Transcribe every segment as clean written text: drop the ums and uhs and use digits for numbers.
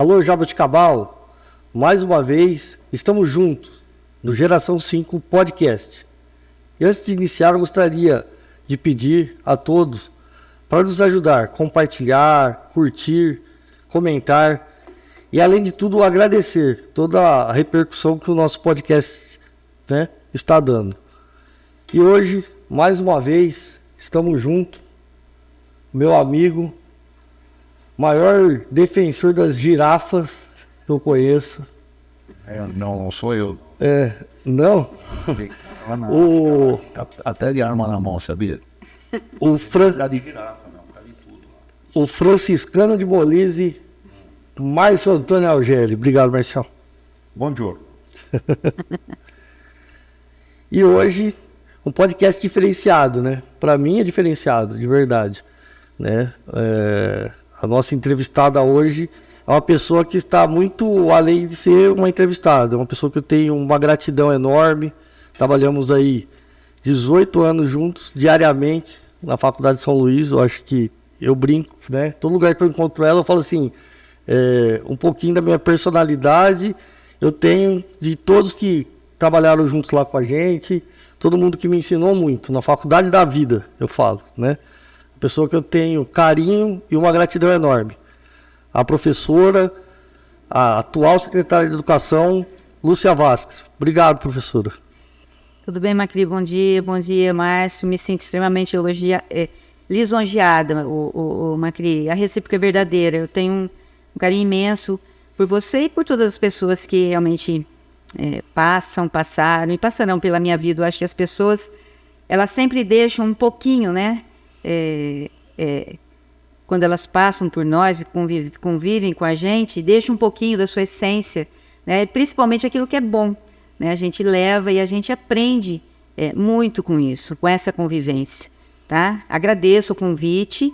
Alô, Jaboticabal, mais uma vez, estamos juntos no Geração 5 Podcast. E antes de iniciar, eu gostaria de pedir a todos para nos ajudar, compartilhar, curtir, comentar e, além de tudo, agradecer toda a repercussão que o nosso podcast, está dando. E hoje, mais uma vez, estamos juntos, meu amigo, maior defensor das girafas que eu conheço. Não sou eu. Não? Até de arma na mão, sabia? O, De girafa, não, de tudo. o franciscano de Molise, Márcio Antônio Algeli. Obrigado, Marcial. Bom dia. E hoje, um podcast diferenciado, né? Para mim é diferenciado, de verdade. Né? A nossa entrevistada hoje é uma pessoa que está muito além de ser uma entrevistada. É uma pessoa que eu tenho uma gratidão enorme. Trabalhamos aí 18 anos juntos, diariamente, na Faculdade de São Luís. Eu acho que eu brinco, né? Todo lugar que eu encontro ela, eu falo assim, um pouquinho da minha personalidade eu tenho de todos que trabalharam juntos lá com a gente, todo mundo que me ensinou muito, na faculdade da vida, eu falo, né? A pessoa que eu tenho carinho e uma gratidão enorme. A professora, a atual secretária de Educação, Lúcia Vasques. Obrigado, professora. Tudo bem, Macri? Bom dia, Márcio. Me sinto extremamente lisonjeada, Macri. A recíproca é verdadeira. Eu tenho um carinho imenso por você e por todas as pessoas que realmente passaram e passarão pela minha vida. Eu acho que as pessoas, elas sempre deixam um pouquinho, né? Quando elas passam por nós, convivem com a gente, deixam um pouquinho da sua essência, né? Principalmente aquilo que é bom. Né? A gente leva e a gente aprende muito com isso, com essa convivência. Tá? Agradeço o convite,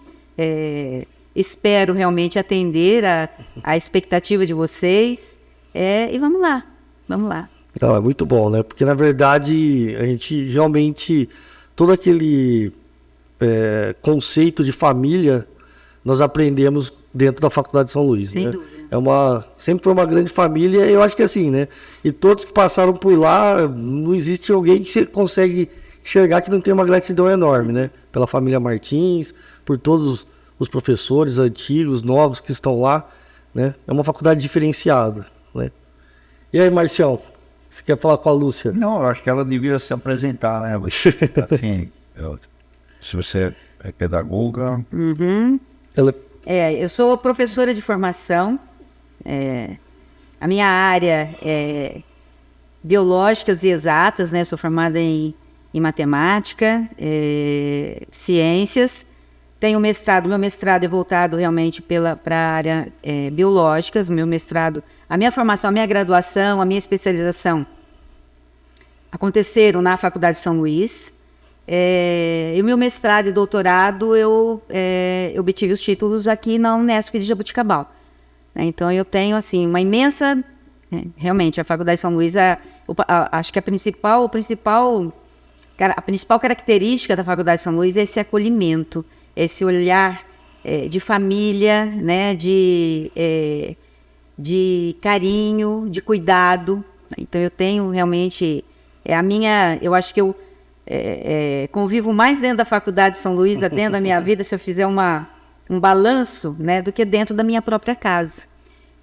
espero realmente atender a expectativa de vocês e vamos lá. Não, é muito bom, né? Porque, na verdade, a gente realmente, todo aquele conceito de família, nós aprendemos dentro da Faculdade de São Luís. Sem né? dúvida. Sempre foi uma grande família, eu acho que assim, né? E todos que passaram por lá, não existe alguém que você consegue enxergar que não tem uma gratidão enorme, né? Pela família Martins, por todos os professores antigos, novos que estão lá, né? É uma faculdade diferenciada, né? E aí, Marcião, você quer falar com a Lúcia? Não, eu acho que ela devia se apresentar, né? Assim, se você é pedagoga... Uhum. Eu sou professora de formação. A minha área é biológicas e exatas, né? Sou formada em matemática, ciências. Tenho mestrado. Meu mestrado é voltado realmente para a área biológicas. Meu mestrado, a minha formação, a minha graduação, a minha especialização aconteceram na Faculdade de São Luís. E o meu mestrado e doutorado eu obtive os títulos aqui na Unesp de Jaboticabal. Então eu tenho assim uma imensa, realmente a Faculdade de São Luís acho que a principal característica da Faculdade de São Luís é esse acolhimento, esse olhar de família, né, de carinho, de cuidado. Então eu tenho realmente eu acho que eu convivo mais dentro da Faculdade de São Luís, dentro da minha vida, se eu fizer um balanço, né, do que dentro da minha própria casa.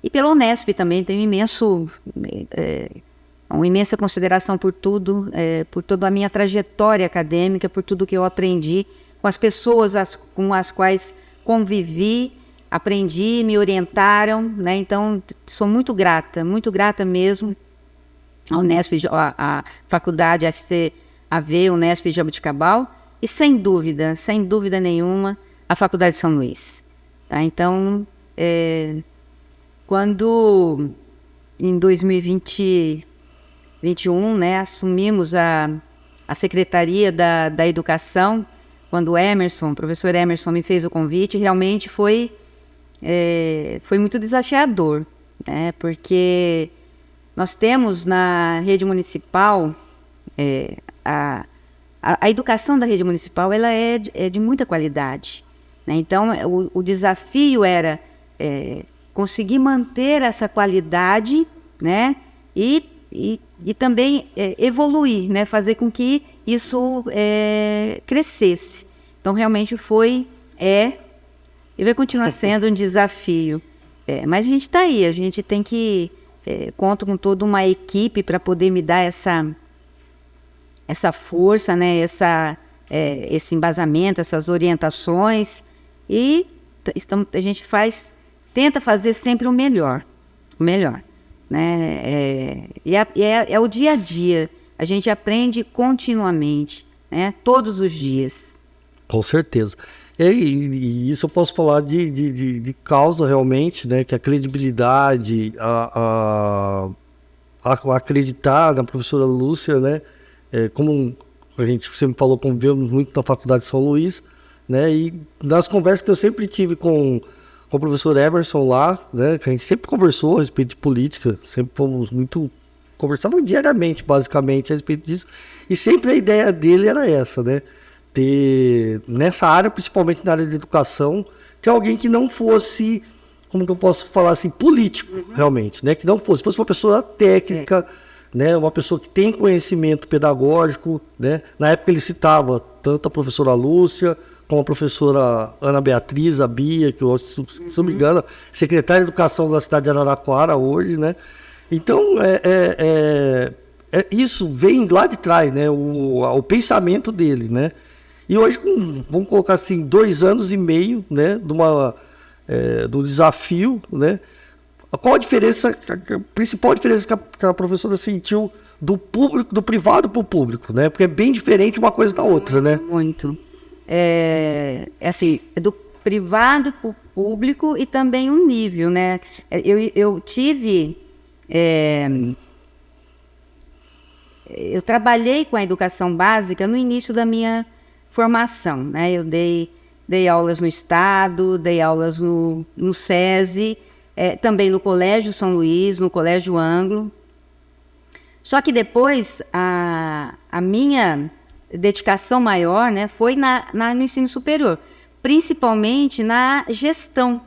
E pela Unesp também tenho uma imensa consideração por tudo, por toda a minha trajetória acadêmica, por tudo que eu aprendi com as pessoas com as quais convivi, aprendi, me orientaram, né? Então sou muito grata mesmo à Unesp, à Faculdade FCAV, Unesp de Jaboticabal, e sem dúvida nenhuma, a Faculdade de São Luís. Tá? Então, quando em 2021, né, assumimos a Secretaria da Educação, quando o professor Emerson me fez o convite, realmente foi muito desafiador, né, porque nós temos na rede municipal, a educação da rede municipal ela é de muita qualidade. Né? Então, o desafio era conseguir manter essa qualidade, né? E também evoluir, né? Fazer com que isso crescesse. Então, realmente e vai continuar sendo um desafio. Mas a gente está aí, a gente tem que... conto com toda uma equipe para poder me dar essa força, né? Esse embasamento, essas orientações. E a gente tenta fazer sempre o melhor. Né? É o dia a dia. A gente aprende continuamente, né? Todos os dias. Com certeza. E isso eu posso falar de causa realmente, né? Que a credibilidade, acreditar na professora Lúcia, né? Como a gente sempre falou, convivemos muito na Faculdade de São Luís, né? E nas conversas que eu sempre tive com o professor Emerson lá, né? Que a gente sempre conversou a respeito de política, sempre fomos muito... Conversávamos diariamente, basicamente, a respeito disso. E sempre a ideia dele era essa, né? Ter, nessa área, principalmente na área de educação, ter alguém que não fosse, como que eu posso falar assim, político, realmente, né? Que não fosse uma pessoa técnica, né? Uma pessoa que tem conhecimento pedagógico, né? Na época ele citava tanto a professora Lúcia, como a professora Ana Beatriz, a Bia, que eu, se não me engano, secretária de Educação da cidade de Araraquara hoje, né? Então, isso vem lá de trás, né? O pensamento dele, né? E hoje, vamos colocar assim, 2 anos e meio, né? Do desafio, né? Qual a diferença, a principal diferença que a professora sentiu do público, do privado para o público, né? Porque é bem diferente uma coisa da outra, né? Muito. Assim, do privado para o público e também um nível, né? Eu tive... eu trabalhei com a educação básica no início da minha formação, né? Eu dei aulas no Estado, dei aulas no SESI, também no Colégio São Luís, no Colégio Anglo. Só que depois a minha dedicação maior, né, foi no ensino superior, principalmente na gestão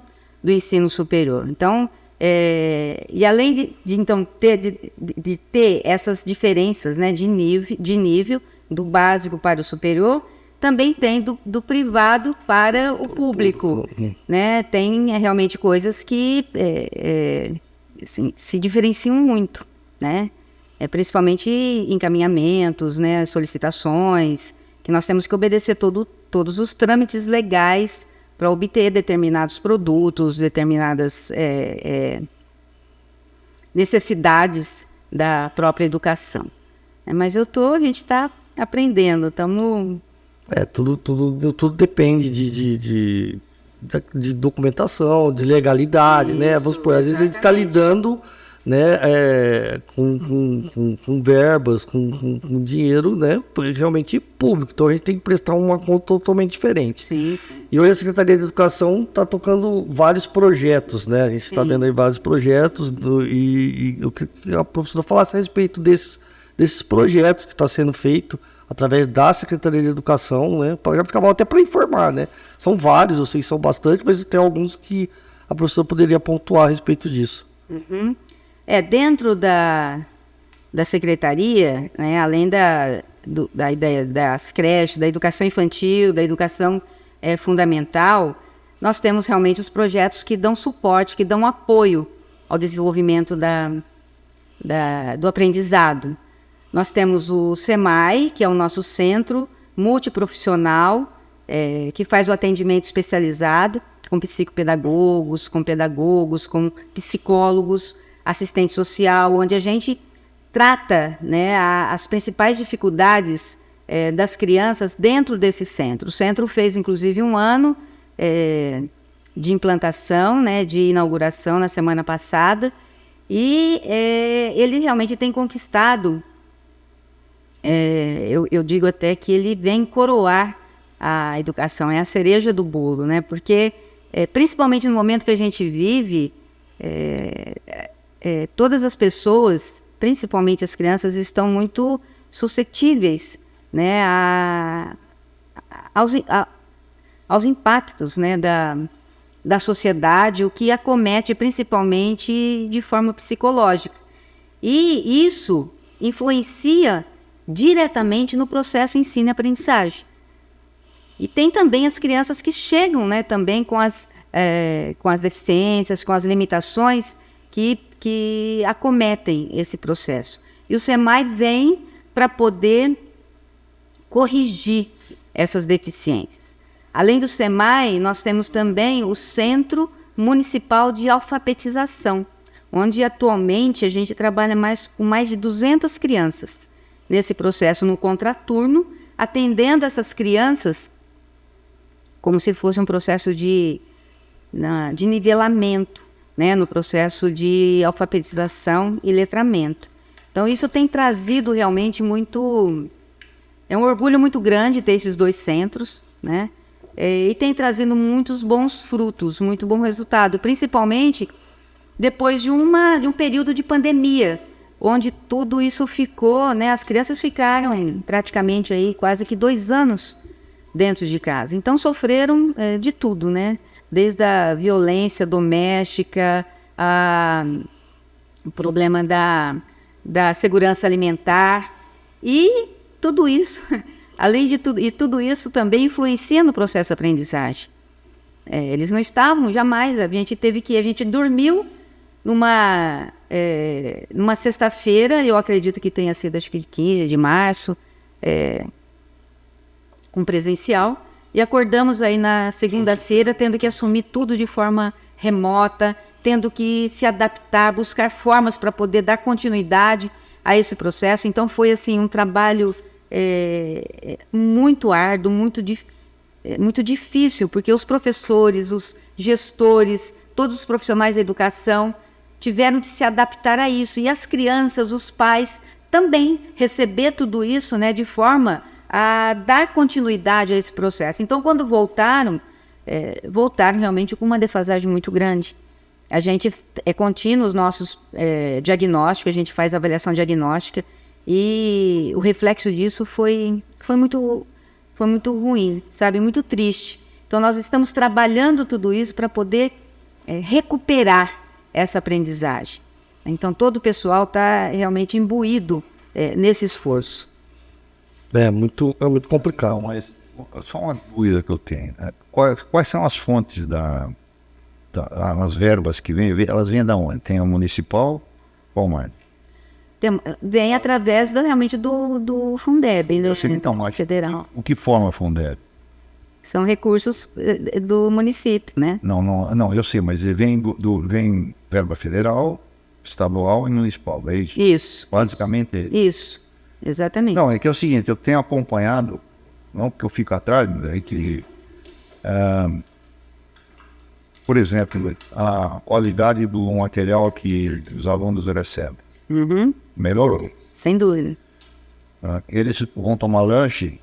do ensino superior. Então, e além então de ter essas diferenças, né, de nível do básico para o superior, também tem do privado para o público, né? Tem realmente coisas que assim, se diferenciam muito, né? Principalmente encaminhamentos, né, solicitações, que nós temos que obedecer todos os trâmites legais para obter determinados produtos, determinadas necessidades da própria educação. Mas a gente está aprendendo, estamos... Tudo depende de documentação, de legalidade, isso, né? Vamos supor, às vezes a gente está lidando, né, com verbas, com dinheiro, né, realmente público. Então a gente tem que prestar uma conta totalmente diferente. Sim. E hoje a Secretaria de Educação está tocando vários projetos, né? A gente está vendo aí vários projetos e eu queria que a professora falasse a respeito desses projetos que está sendo feito através da Secretaria de Educação, né? Até para informar, né? São vários, eu sei que são bastante, mas tem alguns que a professora poderia pontuar a respeito disso. Uhum. Dentro da Secretaria, né, além da ideia das creches, da educação infantil, da educação fundamental, nós temos realmente os projetos que dão suporte, que dão apoio ao desenvolvimento do aprendizado. Nós temos o SEMAI, que é o nosso centro multiprofissional, que faz o atendimento especializado com psicopedagogos, com pedagogos, com psicólogos, assistente social, onde a gente trata, né, as principais dificuldades das crianças dentro desse centro. O centro fez, inclusive, 1 ano de implantação, né, de inauguração na semana passada, e ele realmente tem conquistado... eu digo até que ele vem coroar a educação, é a cereja do bolo, né? Porque, principalmente no momento que a gente vive, todas as pessoas, principalmente as crianças, estão muito suscetíveis, né, aos impactos, né, da sociedade, o que acomete principalmente de forma psicológica. E isso influencia diretamente no processo ensino e aprendizagem. E tem também as crianças que chegam, né, também com as deficiências, com as limitações que acometem esse processo. E o SEMAI vem para poder corrigir essas deficiências. Além do SEMAI, nós temos também o Centro Municipal de Alfabetização, onde atualmente a gente trabalha com mais de 200 crianças nesse processo no contraturno, atendendo essas crianças como se fosse um processo de nivelamento, né, no processo de alfabetização e letramento. Então isso tem trazido realmente muito... É um orgulho muito grande ter esses 2 centros, né? E tem trazido muitos bons frutos, muito bom resultado, principalmente depois de um período de pandemia, onde tudo isso ficou, né? As crianças ficaram praticamente aí quase que 2 anos dentro de casa. Então sofreram de tudo, né? Desde a violência doméstica, o problema da segurança alimentar e tudo isso, além de tudo, e tudo isso também influencia no processo de aprendizagem. Eles não estavam jamais, a gente dormiu numa sexta-feira, eu acredito que tenha sido acho que 15 de março, com presencial, e acordamos aí na segunda-feira tendo que assumir tudo de forma remota, tendo que se adaptar, buscar formas para poder dar continuidade a esse processo. Então foi assim um trabalho muito árduo, muito difícil, porque os professores, os gestores, todos os profissionais da educação tiveram que se adaptar a isso, e as crianças, os pais também receber tudo isso, né, de forma a dar continuidade a esse processo. Então, quando voltaram realmente com uma defasagem muito grande. A gente é contínuo os nossos diagnósticos, a gente faz avaliação diagnóstica, e o reflexo disso foi muito ruim, sabe, muito triste. Então, nós estamos trabalhando tudo isso para poder recuperar essa aprendizagem. Então, todo o pessoal está realmente imbuído nesse esforço. É muito complicado. Mas só uma dúvida que eu tenho, né? Quais são as fontes as verbas que vêm? Elas vêm da onde? Tem a municipal? Qual mais? Vem através realmente do Fundeb, do federal. O que forma a Fundeb? São recursos do município, né? Não, eu sei, mas vem verba federal, estadual e municipal, é isso? Isso. Basicamente isso, exatamente. Não, é que é o seguinte, eu tenho acompanhado, não porque eu fico atrás, é que, por exemplo, a qualidade do material que os alunos recebem. Uhum. Melhorou. Sem dúvida. Eles vão tomar lanche,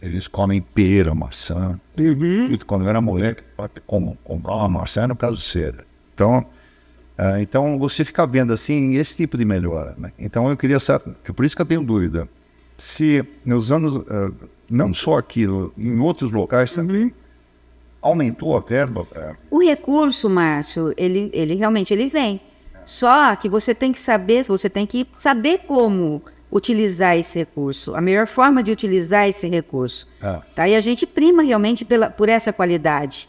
eles comem pera, maçã. Uhum. Quando eu era moleque, comprar uma maçã no caso cedo. Então você fica vendo assim esse tipo de melhora, né? Então eu queria saber, por isso que eu tenho dúvida, se nos anos, não só aqui, em outros locais também, aumentou a verba. O recurso, Márcio, ele realmente vem. Só que você tem que saber como utilizar esse recurso, a melhor forma de utilizar esse recurso. Tá? E a gente prima realmente por essa qualidade.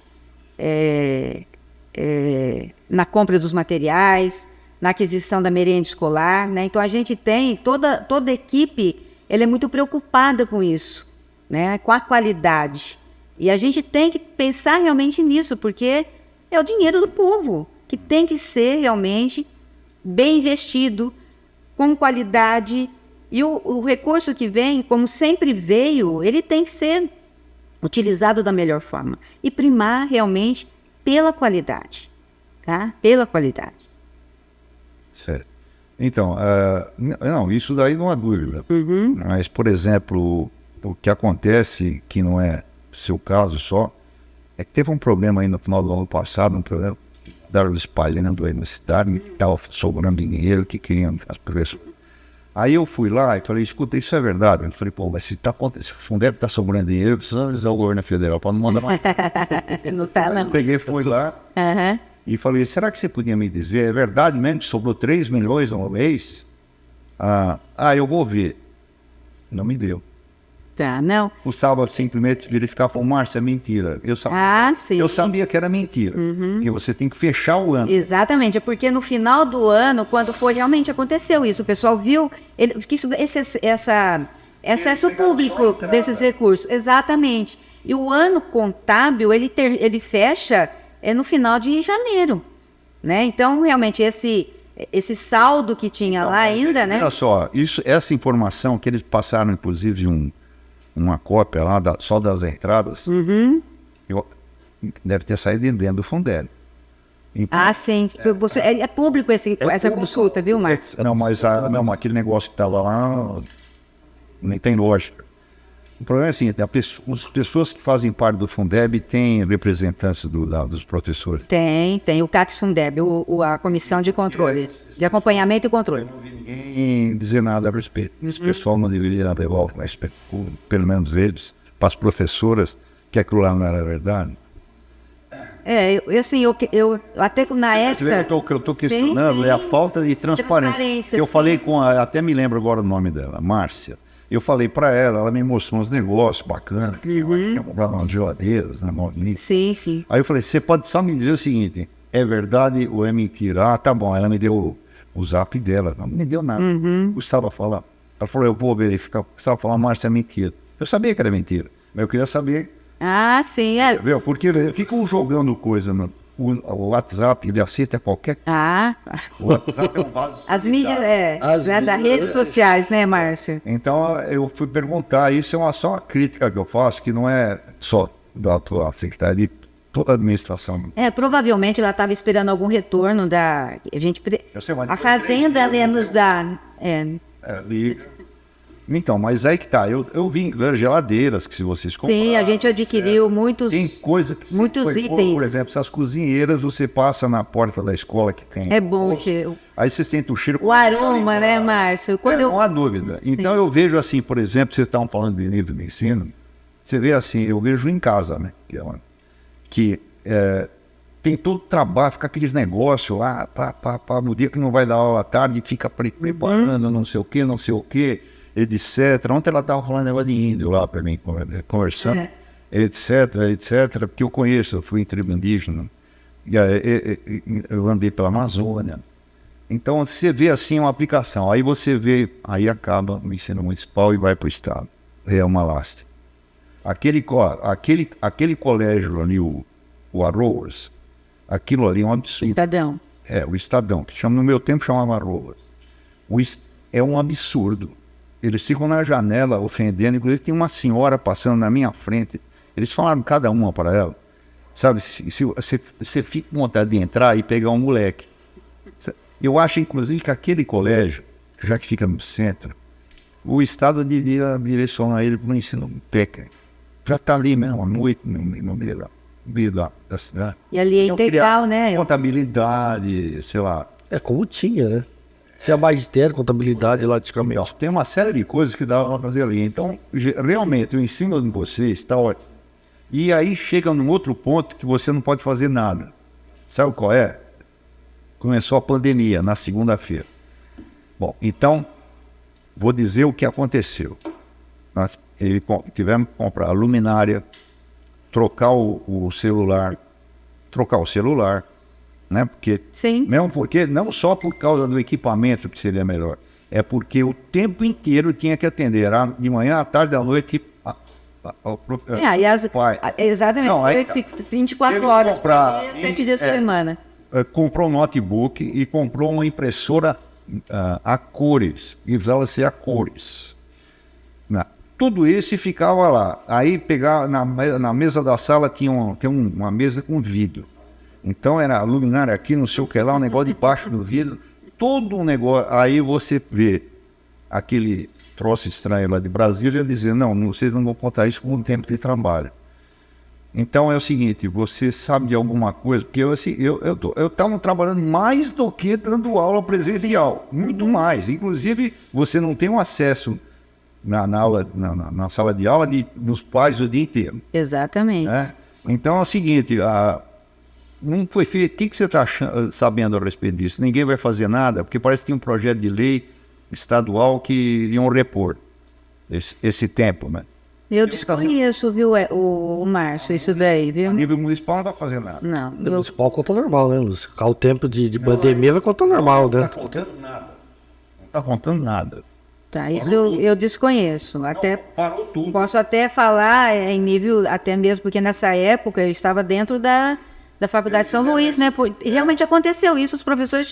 Na compra dos materiais, na aquisição da merenda escolar, né? Então a gente tem, toda a equipe, ela é muito preocupada com isso, né? Com a qualidade. E a gente tem que pensar realmente nisso, porque é o dinheiro do povo, que tem que ser realmente bem investido, com qualidade, e o recurso que vem, como sempre veio, ele tem que ser utilizado da melhor forma, e primar realmente pela qualidade, tá? Pela qualidade. Certo. Então, não, isso daí não há dúvida. Uhum. Mas, por exemplo, o que acontece, que não é seu caso só, é que teve um problema aí no final do ano passado, um problema espalhando aí na cidade, que estava sobrando dinheiro, que queriam as pessoas. Aí eu fui lá e falei, escuta, isso é verdade? Eu falei, pô, mas se tá acontecendo, se o Fundeb tá sobrando dinheiro, precisa avisar o governo federal para não mandar mais. Não tá, Aí eu não. peguei, fui lá Aham. e falei, será que você podia me dizer, é verdade mesmo que sobrou 3 milhões uma vez? Eu vou ver. Não me deu. Tá, não. O Sábado simplesmente verificar e falou, Márcia, é mentira. Sim. Eu sabia que era mentira. Porque você tem que fechar o ano. Exatamente, é porque no final do ano, quando foi, realmente aconteceu isso. O pessoal viu que excesso público desses recursos. Exatamente. E o ano contábil, ele fecha no final de janeiro. Né? Então, realmente, esse saldo que tinha lá ainda, né? Olha só, essa informação que eles passaram, inclusive, uma cópia lá só das entradas, deve ter saído dentro do Fundeb. Então, Sim. É público essa consulta, viu, Marcos? Não, mas aquele negócio que estava lá nem tem lógica. O problema é assim, as pessoas que fazem parte do Fundeb têm representantes dos professores. Tem o CACS Fundeb, a Comissão de Controle, de Acompanhamento e Controle. Eu não vi ninguém dizer nada a respeito. Esse pessoal não deveria levar, mas pelo menos eles, para as professoras, que aquilo lá não era verdade. Eu até na Você vê época... o que eu estou questionando é a falta de transparência. Eu sim. falei até me lembro agora o nome dela, Márcia. Eu falei para ela me mostrou uns negócios bacanas, que ia comprar umas geladeiras, né, Sim. Aí eu falei, você pode só me dizer o seguinte, é verdade ou é mentira? Tá bom, ela me deu o zap dela, não me deu nada. Gustavo falou, ela falou, eu vou verificar. Gustavo falou, Márcia, é mentira. Eu sabia que era mentira, mas eu queria saber. Sim. Viu? Porque ficam jogando coisa o WhatsApp, ele aceita qualquer. O WhatsApp é um vaso. As mídias, das redes sociais, né, Márcio? Então eu fui perguntar, isso é só uma crítica que eu faço, que não é só da tua secretaria, de toda a administração. Provavelmente ela estava esperando algum retorno da. A Fazenda nos dá. Liga. Então, mas aí que tá, eu vi geladeiras que se vocês comprarem. Sim, a gente adquiriu muitos itens. Por exemplo, essas cozinheiras, você passa na porta da escola que tem. É bom. Aí você sente o cheiro. O aroma, né, Márcio? Não há dúvida. Então eu vejo assim, por exemplo, vocês estavam falando de nível de ensino, você vê assim, eu vejo em casa, né? Que tem todo o trabalho, fica aqueles negócios lá, no dia que não vai dar aula à tarde, fica preparando não sei o quê. Etc. Ontem ela estava falando negócio de índio lá para mim, conversando, etc. Porque eu conheço, eu fui em tribo indígena, eu andei pela Amazônia. Então você vê assim uma aplicação, aí você vê, aí acaba o ensino municipal e vai para o estado. É uma lástima. Aquele colégio ali, o Arroas, aquilo ali é um absurdo. Estadão. O Estadão, que no meu tempo chamava Arroas. É um absurdo. Eles ficam na janela ofendendo, inclusive tem uma senhora passando na minha frente, eles falaram cada uma para ela, sabe, se você fica com vontade de entrar e pegar um moleque. Eu acho, inclusive, que aquele colégio, já que fica no centro, o Estado devia direcionar ele para o ensino técnico. Já está ali mesmo, à noite, no meio da cidade. E ali é integral, né? Contabilidade, sei lá. Como tinha, né? Se é magistério, contabilidade lá antigamente. Então, tem uma série de coisas que dá para fazer ali. Então, realmente, o ensino de vocês está ótimo. E aí chega num outro ponto que você não pode fazer nada. Sabe qual é? Começou a pandemia na segunda-feira. Bom, então, vou dizer o que aconteceu. Nós tivemos que comprar a luminária, trocar o celular, né? Porque, mesmo porque, não só por causa do equipamento que seria melhor, é porque o tempo inteiro tinha que atender, de manhã, à tarde, à noite, exatamente, não, aí, 24 horas por dia, 7 dias por semana. Comprou um notebook e comprou uma impressora a cores, e precisava ser a cores. Tudo isso e ficava lá. Aí pegava na mesa da sala tem uma mesa com vidro. Então era luminária aqui, não sei o que lá, um negócio debaixo do vidro, todo um negócio. Aí você vê aquele troço estranho lá de Brasília dizendo, não, vocês não vão contar isso como um tempo de trabalho. Então é o seguinte, você sabe de alguma coisa, porque eu estava trabalhando mais do que dando aula presencial, muito mais. Inclusive, você não tem um acesso na sala de aula dos pais o dia inteiro. Exatamente. Né? Então é o seguinte, não foi feito. O que você está sabendo a respeito disso? Ninguém vai fazer nada, porque parece que tem um projeto de lei estadual que iriam repor esse tempo, né? Eu desconheço, viu, o Márcio, isso daí, A viu? nível municipal não vai fazer nada. Não. O municipal conta normal, né, Lúcio? O tempo de pandemia vai contar normal, Não né? está contando nada. Não está contando nada. Tá, isso eu desconheço. Até Parou tudo. posso até falar em nível, até mesmo porque nessa época eu estava dentro da Faculdade de São Luís, né? E realmente aconteceu isso, os professores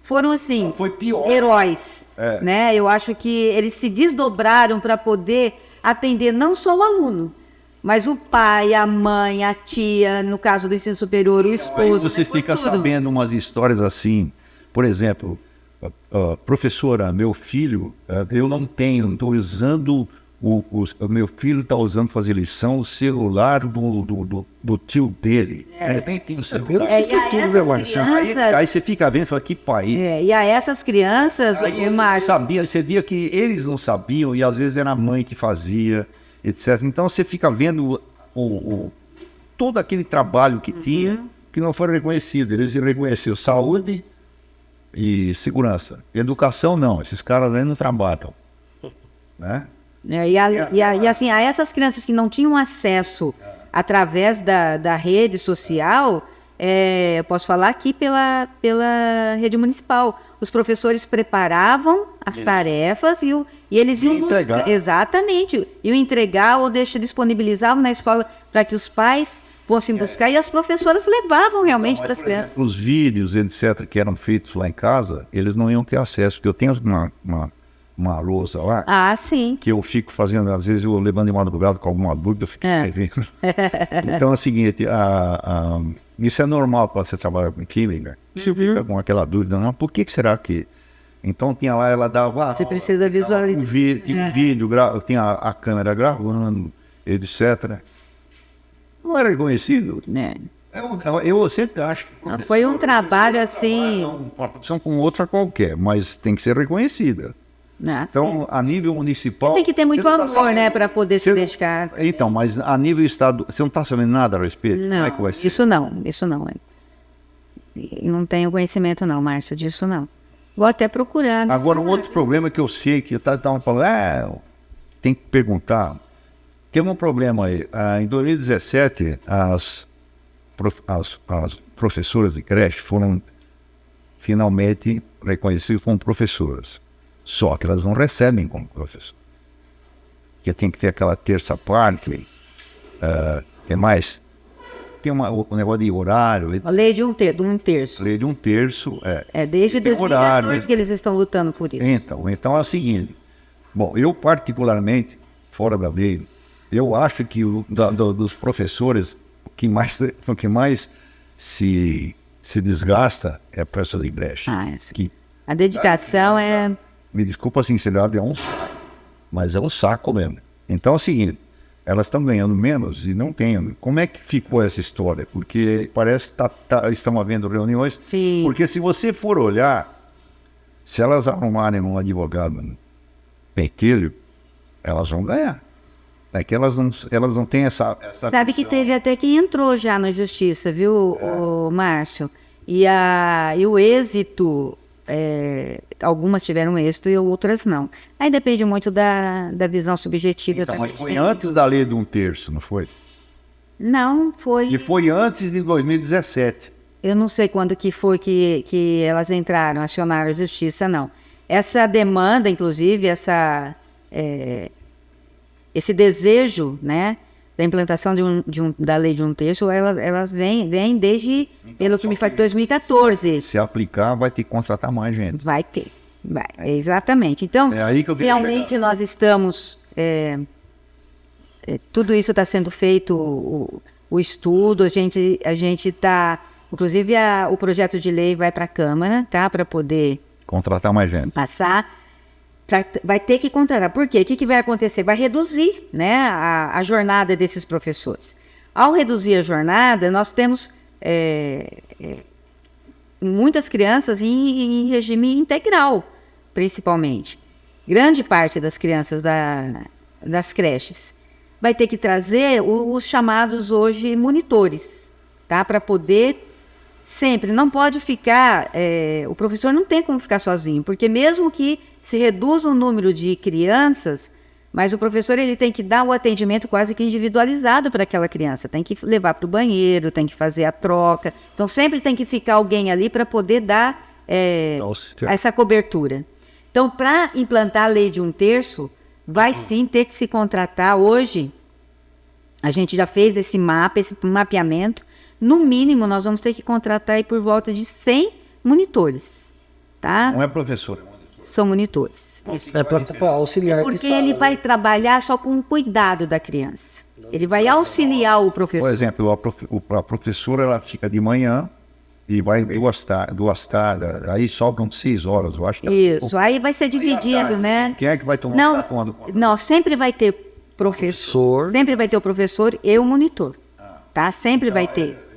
foram assim, Foi pior. heróis, né? Eu acho que eles se desdobraram para poder atender não só o aluno, mas o pai, a mãe, a tia, no caso do ensino superior, o Aí esposo. você né? Foi fica tudo. sabendo umas histórias assim, por exemplo, professora, meu filho, eu não tenho, estou usando, o meu filho está usando para fazer lição o celular do tio dele. Eles nem têm o celular. E a essas crianças, Aí você fica vendo e fala, que país. e a essas crianças, Aí o eles Márcio, sabiam, você via que eles não sabiam, e às vezes era a mãe que fazia, etc. Então você fica vendo todo aquele trabalho que tinha, que não foi reconhecido. Eles reconheceram saúde e segurança. Educação não, esses caras aí não trabalham. Né? e assim, a essas crianças que não tinham acesso através da rede social, eu posso falar aqui pela rede municipal. Os professores preparavam as tarefas e eles iam entregar. Exatamente, iam entregar ou disponibilizavam na escola para que os pais fossem buscar e as professoras levavam realmente para as crianças. Os vídeos, etc., que eram feitos lá em casa, eles não iam ter acesso, porque eu tenho uma lousa lá, Ah, sim. que eu fico fazendo, às vezes eu levando de madrugada com alguma dúvida, eu fico escrevendo. Então é o seguinte, isso é normal quando você trabalha com química, você fica com aquela dúvida, não, por que será que... Então tinha lá, ela dava... Você precisa visualizar. Tinha um vídeo, tinha a câmera gravando, etc. Não era reconhecido. Né? Eu sempre acho que... Foi um trabalho assim... Uma profissão com outra qualquer, mas tem que ser reconhecida. Então, a nível municipal... Tem que ter muito você não tá amor, sabendo- né, para poder se você- dedicar. Então, mas a nível estadual, você não está sabendo nada a respeito? Como é que Não, vai ser? isso não. Eu não tenho conhecimento não, Márcio, disso não. Vou até procurar. Né? Agora, um outro problema que eu sei que estavam falando, tem que perguntar. Tem um problema aí. Em 2017, as professoras de creche foram finalmente reconhecidas como professoras. Só que elas não recebem como professor. Porque tem que ter aquela terça parte. Que mais? Tem o negócio de horário. A lei de um terço. Lei de um terço. Desde Tem 2014 horário. que eles estão lutando por isso. Então é o seguinte. Bom, eu particularmente, fora da lei, eu acho que dos professores, o que mais se desgasta é a peça de creche. Sim. Que, A dedicação é... me desculpa a sinceridade, é um saco. Mas é um saco mesmo. Então é o seguinte, elas estão ganhando menos e não têm. Como é que ficou essa história? Porque parece que estão havendo reuniões. Sim. Porque se você for olhar, se elas arrumarem um advogado pentelho, elas vão ganhar. É que elas não têm essa Sabe que visão. teve até quem entrou já na justiça, viu, o Márcio? E o êxito, algumas tiveram êxito e outras não. Aí depende muito da visão subjetiva. Então, mas foi antes da lei de um terço, não foi? Não, foi... E foi antes de 2017. Eu não sei quando que foi que elas entraram, acionaram a justiça, não. Essa demanda, inclusive, esse desejo, né, da implantação da lei de um terço, elas vêm desde, pelo que me fala, 2014. Se aplicar, vai ter que contratar mais gente. Vai ter, vai, exatamente. Então, É aí que eu queria realmente nós estamos... tudo isso está sendo feito, o estudo, a gente está... Inclusive, o projeto de lei vai para a Câmara, tá, para poder Contratar mais gente. passar. Vai ter que contratar. Por quê? O que vai acontecer? Vai reduzir, né, a jornada desses professores. Ao reduzir a jornada, nós temos muitas crianças em regime integral, principalmente. Grande parte das crianças das creches vai ter que trazer os chamados hoje monitores, tá? Para poder sempre, não pode ficar, o professor não tem como ficar sozinho, porque mesmo que se reduza o número de crianças, mas o professor ele tem que dar o atendimento quase que individualizado para aquela criança, tem que levar para o banheiro, tem que fazer a troca, então sempre tem que ficar alguém ali para poder dar essa cobertura. Então, para implantar a lei de 1/3, vai sim ter que se contratar hoje, a gente já fez esse mapeamento, no mínimo nós vamos ter que contratar aí por volta de 100 monitores, tá? Não é professor, é monitor. São monitores. É para auxiliar. Porque ele vai trabalhar só com o cuidado da criança. Ele vai auxiliar o professor. Por exemplo, a professora ela fica de manhã e vai duas tardes, aí sobram 6 horas, eu acho. Isso, aí vai ser dividido, né? Quem é que vai tomar conta? Não, sempre vai ter professor, sempre vai ter o professor e o monitor, tá? Sempre vai ter.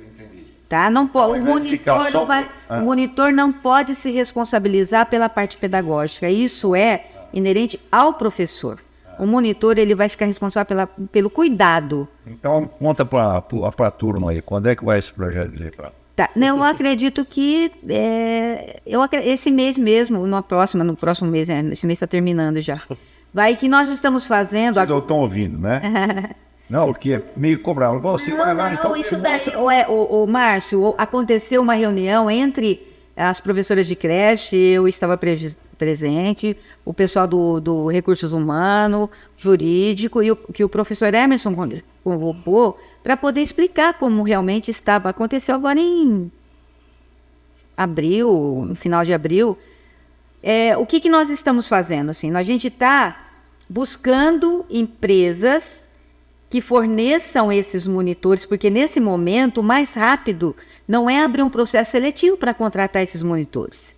Tá? Não pode, o monitor não pode se responsabilizar pela parte pedagógica. Isso é inerente ao professor. O monitor ele vai ficar responsável pelo cuidado. Então, conta para a turma aí, quando é que vai esse projeto de lei? Tá. Eu acredito que esse mês mesmo, no próximo mês, esse mês está terminando já. Vai que nós estamos fazendo... Vocês estão ouvindo, né? Não, porque meio cobrava. Você vai lá, então... Isso daí, o Márcio, aconteceu uma reunião entre as professoras de creche, eu estava presente, o pessoal do Recursos Humanos, Jurídico, e que o professor Emerson convocou para poder explicar como realmente estava. Aconteceu agora em abril, no final de abril. O que nós estamos fazendo? Assim, a gente está buscando empresas que forneçam esses monitores, porque nesse momento o mais rápido não é abrir um processo seletivo para contratar esses monitores.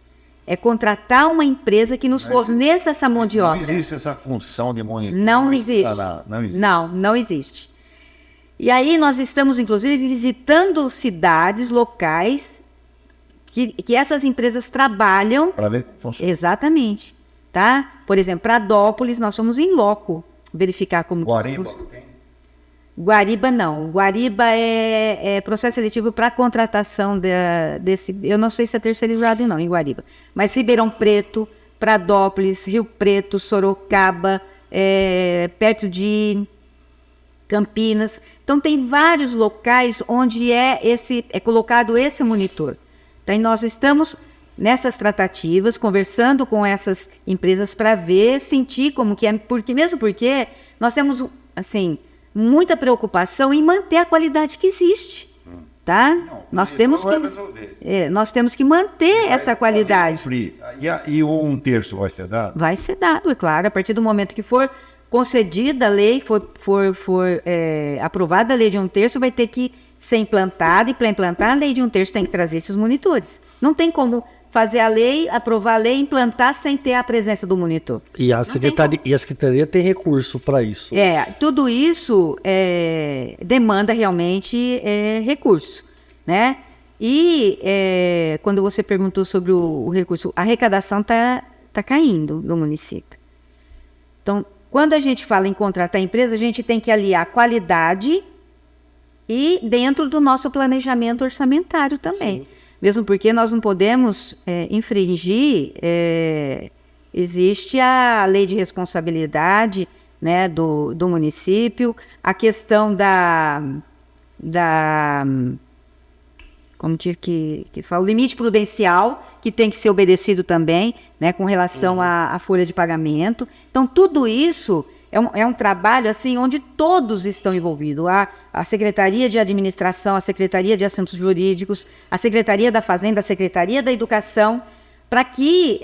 É contratar uma empresa que nos forneça essa mão de obra. Não existe essa função de monitor. Não existe. Não existe. E aí nós estamos, inclusive, visitando cidades locais que essas empresas trabalham. Para ver como funciona. Exatamente. Tá? Por exemplo, para Adópolis, nós fomos em loco verificar como... Guariba Guariba não. Guariba é processo seletivo para contratação desse... Eu não sei se é terceirizado não, em Guariba. Mas Ribeirão Preto, Pradópolis, Rio Preto, Sorocaba, perto de Campinas. Então, tem vários locais onde é colocado esse monitor. Então, nós estamos nessas tratativas, conversando com essas empresas para ver, sentir como que é. Porque nós temos, assim... muita preocupação em manter a qualidade que existe, tá? Nós temos que manter essa qualidade. E o 1/3 vai ser dado? Vai ser dado, é claro. A partir do momento que for concedida a lei, for aprovada a lei de 1/3, vai ter que ser implantada, e para implantar a lei de 1/3 tem que trazer esses monitores. Não tem como fazer a lei, aprovar a lei, implantar sem ter a presença do monitor. E a secretaria tem recurso para isso. Tudo isso demanda realmente recurso, né? E quando você perguntou sobre o recurso, a arrecadação tá caindo no município. Então, quando a gente fala em contratar empresa, a gente tem que aliar qualidade e dentro do nosso planejamento orçamentário também. Sim. Mesmo porque nós não podemos infringir, existe a lei de responsabilidade, né, do município, a questão como que fala, o limite prudencial, que tem que ser obedecido também, né, com relação à folha de pagamento. Então, tudo isso é um trabalho assim, onde todos estão envolvidos. A Secretaria de Administração, a Secretaria de Assuntos Jurídicos, a Secretaria da Fazenda, a Secretaria da Educação, para que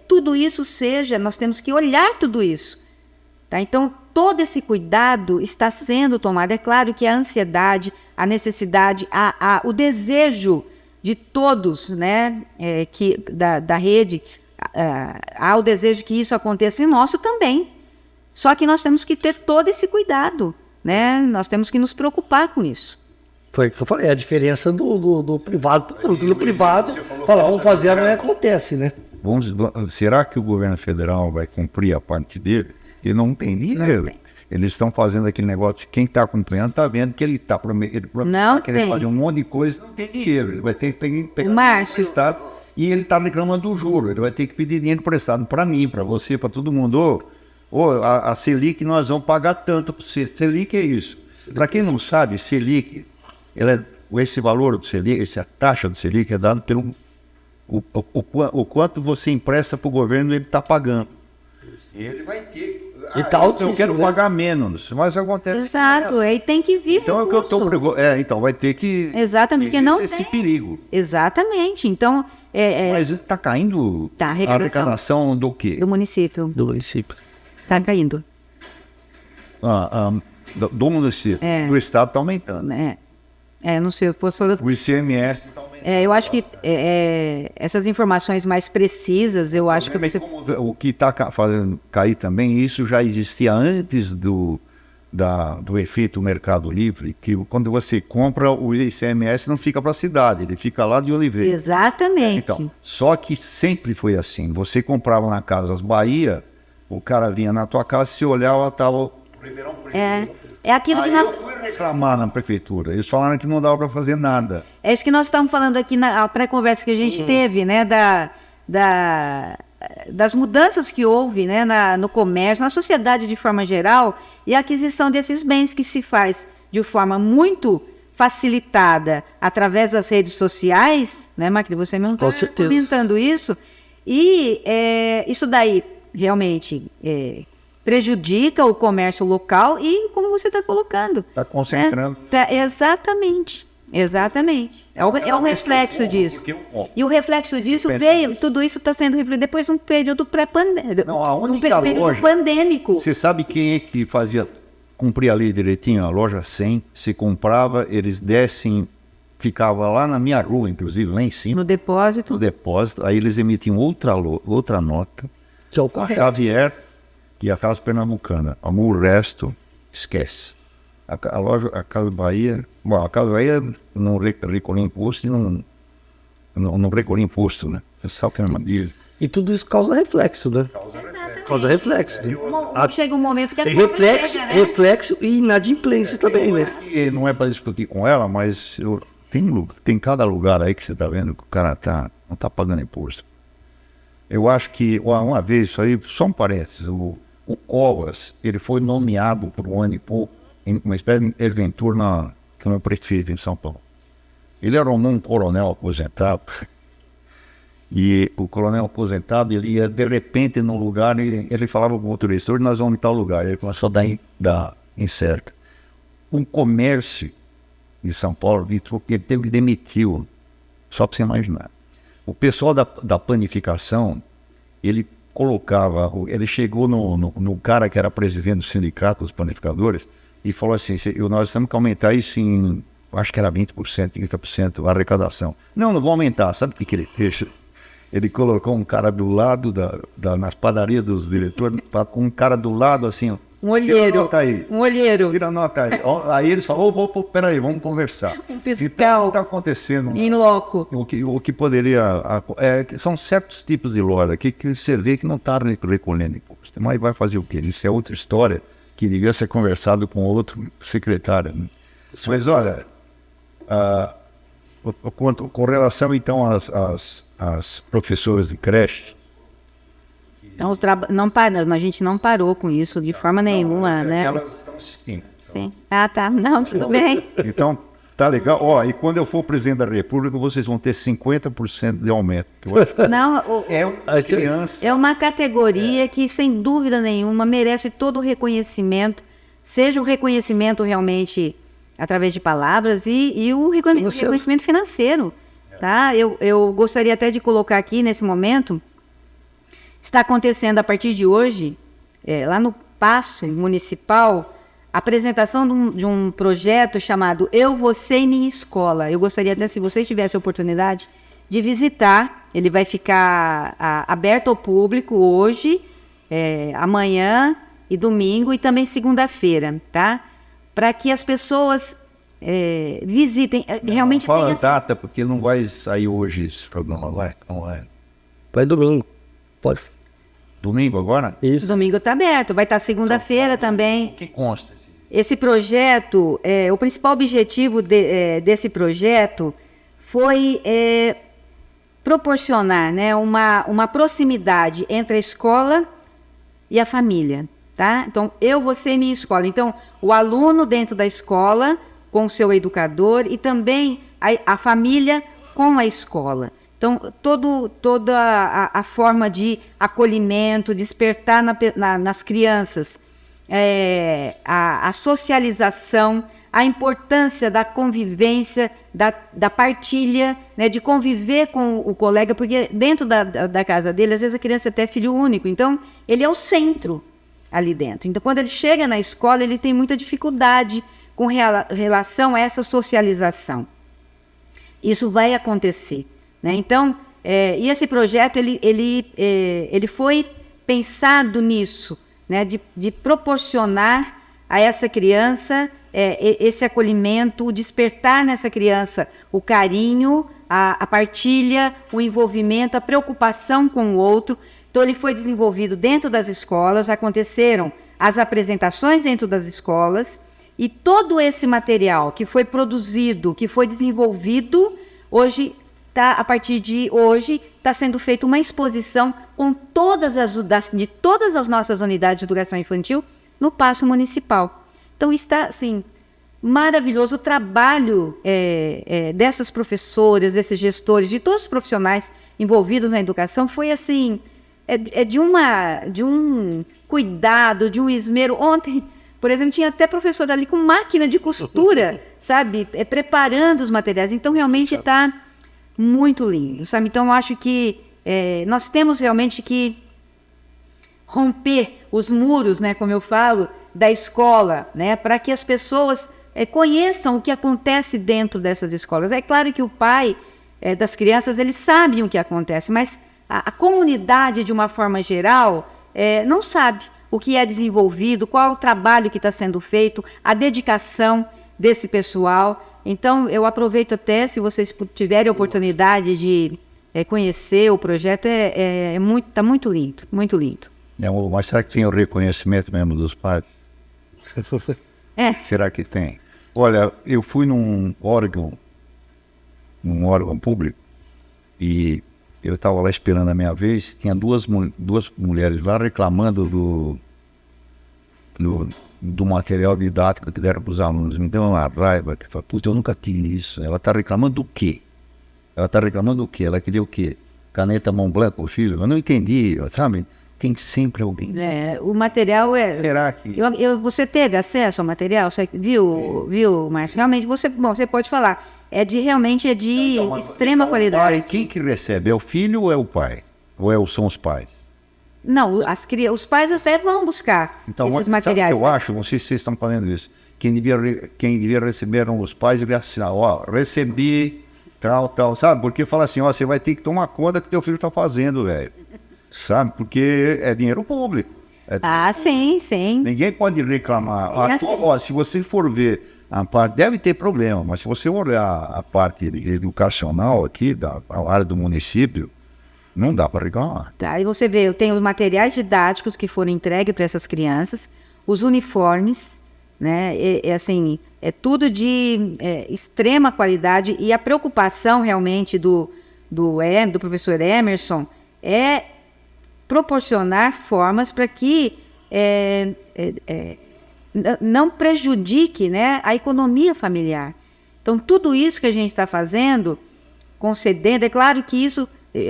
tudo isso nós temos que olhar tudo isso. Tá? Então, todo esse cuidado está sendo tomado. É claro que a ansiedade, a necessidade, o desejo de todos, né, da rede, há o desejo que isso aconteça em nosso também. Só que nós temos que ter todo esse cuidado, né? Nós temos que nos preocupar com isso. Foi o que eu falei, a diferença do privado para o público. No privado, fala, vamos fazer, não acontece, né? Será que o governo federal vai cumprir a parte dele? Ele não tem dinheiro. Eles estão fazendo aquele negócio, quem está acompanhando está vendo que ele está querendo fazer um monte de coisa, não tem dinheiro. Ele vai ter que pegar dinheiro emprestado e ele está reclamando do juro. Ele vai ter que pedir dinheiro emprestado para mim, para você, para todo mundo. A Selic nós vamos pagar tanto para você. Selic é isso. Para quem não sabe, Selic, esse valor do Selic, essa taxa do Selic é dado pelo o quanto você empresta para o governo, ele está pagando. E ele vai ter. Eu quero pagar menos, mas acontece. Exato, aí tem que vir. Então é o que eu estou pregando. Então vai ter que. Exatamente, porque não esse perigo. Exatamente. Então. Mas está caindo a arrecadação do quê? Do município. Do município. Está caindo. Do município. Do estado está aumentando. Não sei, eu posso falar. O ICMS está aumentando. Eu acho que essas informações mais precisas, eu acho que você... O que está fazendo cair também, isso já existia antes do efeito Mercado Livre, que quando você compra, o ICMS não fica para a cidade, ele fica lá de Oliveira. Exatamente. Então, só que sempre foi assim. Você comprava na Casas Bahia, o cara vinha na tua casa, se olhava, estava o Ribeirão Preto. É aquilo que nós... eu fui reclamar na prefeitura. Eles falaram que não dava para fazer nada. É isso que nós estamos falando aqui na pré-conversa que a gente teve, né? Das mudanças que houve, né, no comércio, na sociedade de forma geral, e a aquisição desses bens que se faz de forma muito facilitada através das redes sociais, né, Macri? Você mesmo está comentando isso. E isso daí realmente... prejudica o comércio local e, como você está colocando... Está concentrando. Exatamente. É o reflexo disso. E o reflexo disso veio... Tudo isso está sendo refletido depois de um período pré-pandêmico. Não, a única loja... pandêmico. Você sabe quem é que cumpria a lei direitinho? A loja 100. Se comprava, eles descem... Ficava lá na minha rua, inclusive, lá em cima. No depósito. Aí eles emitiam outra nota. Que é o a Xavier... E a Casa Pernambucana. O resto, esquece. A Casa Bahia... Bom, a Casa Bahia não recolhe imposto e não recolhe imposto, né? Você sabe que é uma medida. E tudo isso causa reflexo, né? Causa reflexo. Chega um momento que reflexo e inadimplência também, né? Não é para discutir com ela, mas tem cada lugar aí que você está vendo que o cara não está pagando imposto. Eu acho que, uma vez, isso aí, só um parênteses, o Covas, ele foi nomeado por um ano e pouco, em uma espécie de interventor no prefeito em São Paulo. Ele era um coronel aposentado, e o coronel aposentado, ele ia de repente num lugar, e ele falava com o motorista, hoje nós vamos em tal lugar, ele começou a dar incerto. Um comércio de São Paulo, ele teve que demitir, só para você imaginar. O pessoal da panificação, ele chegou no cara que era presidente do sindicato dos panificadores e falou assim, nós temos que aumentar isso em, acho que era 20%, 30% a arrecadação. Não vou aumentar, sabe o que ele fez? Ele colocou um cara do lado, nas padarias dos diretores, um cara do lado assim, um olheiro. Tira a nota aí. Um olheiro. Tira a nota aí. Aí eles falaram, peraí, vamos conversar. Um fiscal. Então, o que está acontecendo? Em loco. O que poderia... são certos tipos de loja que você vê que não está recolhendo imposto. Mas vai fazer o quê? Isso é outra história que devia ser conversado com outro secretário. Né? Mas olha, com relação então às professoras de creche, então, a gente não parou com isso de forma nenhuma, né? Elas estão assistindo. Então. Sim. Tá. Não, tudo bem. Então, tá legal. E quando eu for presidente da República, vocês vão ter 50% de aumento. Não, criança. É uma categoria que, sem dúvida nenhuma, merece todo o reconhecimento, seja o reconhecimento realmente através de palavras e o reconhecimento financeiro. Tá? Eu gostaria até de colocar aqui, nesse momento... Está acontecendo a partir de hoje, lá no Paço Municipal, a apresentação de um projeto chamado Eu, Você e Minha Escola. Eu gostaria até, se vocês tivessem a oportunidade, de visitar. Ele vai ficar aberto ao público hoje, amanhã e domingo e também segunda-feira, tá? para que as pessoas visitem. Realmente Fala a tem data, porque não vai sair hoje esse programa, vai? Não é? Vai domingo. Pode. Domingo agora? Isso. Domingo está aberto, vai estar segunda-feira também. O que consta esse? Esse projeto, o principal objetivo desse projeto foi proporcionar, né, uma proximidade entre a escola e a família, tá? Então, você e minha escola. Então, o aluno dentro da escola com o seu educador e também a família com a escola. Então, toda a forma de acolhimento, despertar nas crianças, a socialização, a importância da convivência, da partilha, né, de conviver com o colega, porque dentro da casa dele, às vezes a criança é até filho único, então ele é o centro ali dentro. Então, quando ele chega na escola, ele tem muita dificuldade com relação a essa socialização. Isso vai acontecer, né? Então, e esse projeto, ele foi pensado nisso, né, de proporcionar a essa criança esse acolhimento, o despertar nessa criança o carinho, a partilha, o envolvimento, a preocupação com o outro. Então, ele foi desenvolvido dentro das escolas, aconteceram as apresentações dentro das escolas, e todo esse material que foi produzido, que foi desenvolvido, a partir de hoje, está sendo feita uma exposição com de todas as nossas unidades de educação infantil no Paço Municipal. Então, está, assim, maravilhoso o trabalho dessas professoras, desses gestores, de todos os profissionais envolvidos na educação. Foi, assim, de um cuidado, de um esmero. Ontem, por exemplo, tinha até professor ali com máquina de costura, sabe? Preparando os materiais. Então, realmente está muito lindo, sabe? Então, eu acho que nós temos realmente que romper os muros, né, como eu falo, da escola, né, para que as pessoas conheçam o que acontece dentro dessas escolas. É claro que o pai das crianças, eles sabem o que acontece, mas a comunidade, de uma forma geral, não sabe o que é desenvolvido, qual é o trabalho que está sendo feito, a dedicação desse pessoal. Então, eu aproveito até, se vocês tiverem a oportunidade de conhecer o projeto, está muito lindo, muito lindo. Mas será que tem o reconhecimento mesmo dos pais? Será que tem? Olha, eu fui num órgão público, e eu estava lá esperando a minha vez, tinha duas mulheres lá reclamando do material didático que deram para os alunos. Me deu uma raiva, que falei, puta, eu nunca tive isso. Ela está reclamando do quê? Ela queria o quê? Caneta Montblanc para o filho? Eu não entendi, sabe? Tem sempre alguém. O material Será que... Você teve acesso ao material? Você viu, Márcio? Realmente, você pode falar. Realmente é de extrema qualidade. Pai, quem que recebe? É o filho ou é o pai? Ou são os pais? Não, os pais até vão buscar esses materiais. Eu acho, não sei se vocês estão fazendo isso, quem devia receber eram os pais, devia assinar, recebi, tal, sabe? Porque fala assim, você vai ter que tomar conta que teu filho está fazendo, velho. Sabe? Porque é dinheiro público. Sim. Ninguém pode reclamar. Se você for ver a parte, deve ter problema, mas se você olhar a parte educacional aqui, da área do município, não dá para reclamar. Aí você vê, eu tenho os materiais didáticos que foram entregues para essas crianças, os uniformes, né? É tudo de extrema qualidade, e a preocupação realmente do professor Emerson é proporcionar formas para que não prejudique, né, a economia familiar. Então, tudo isso que a gente está fazendo, concedendo, é claro que isso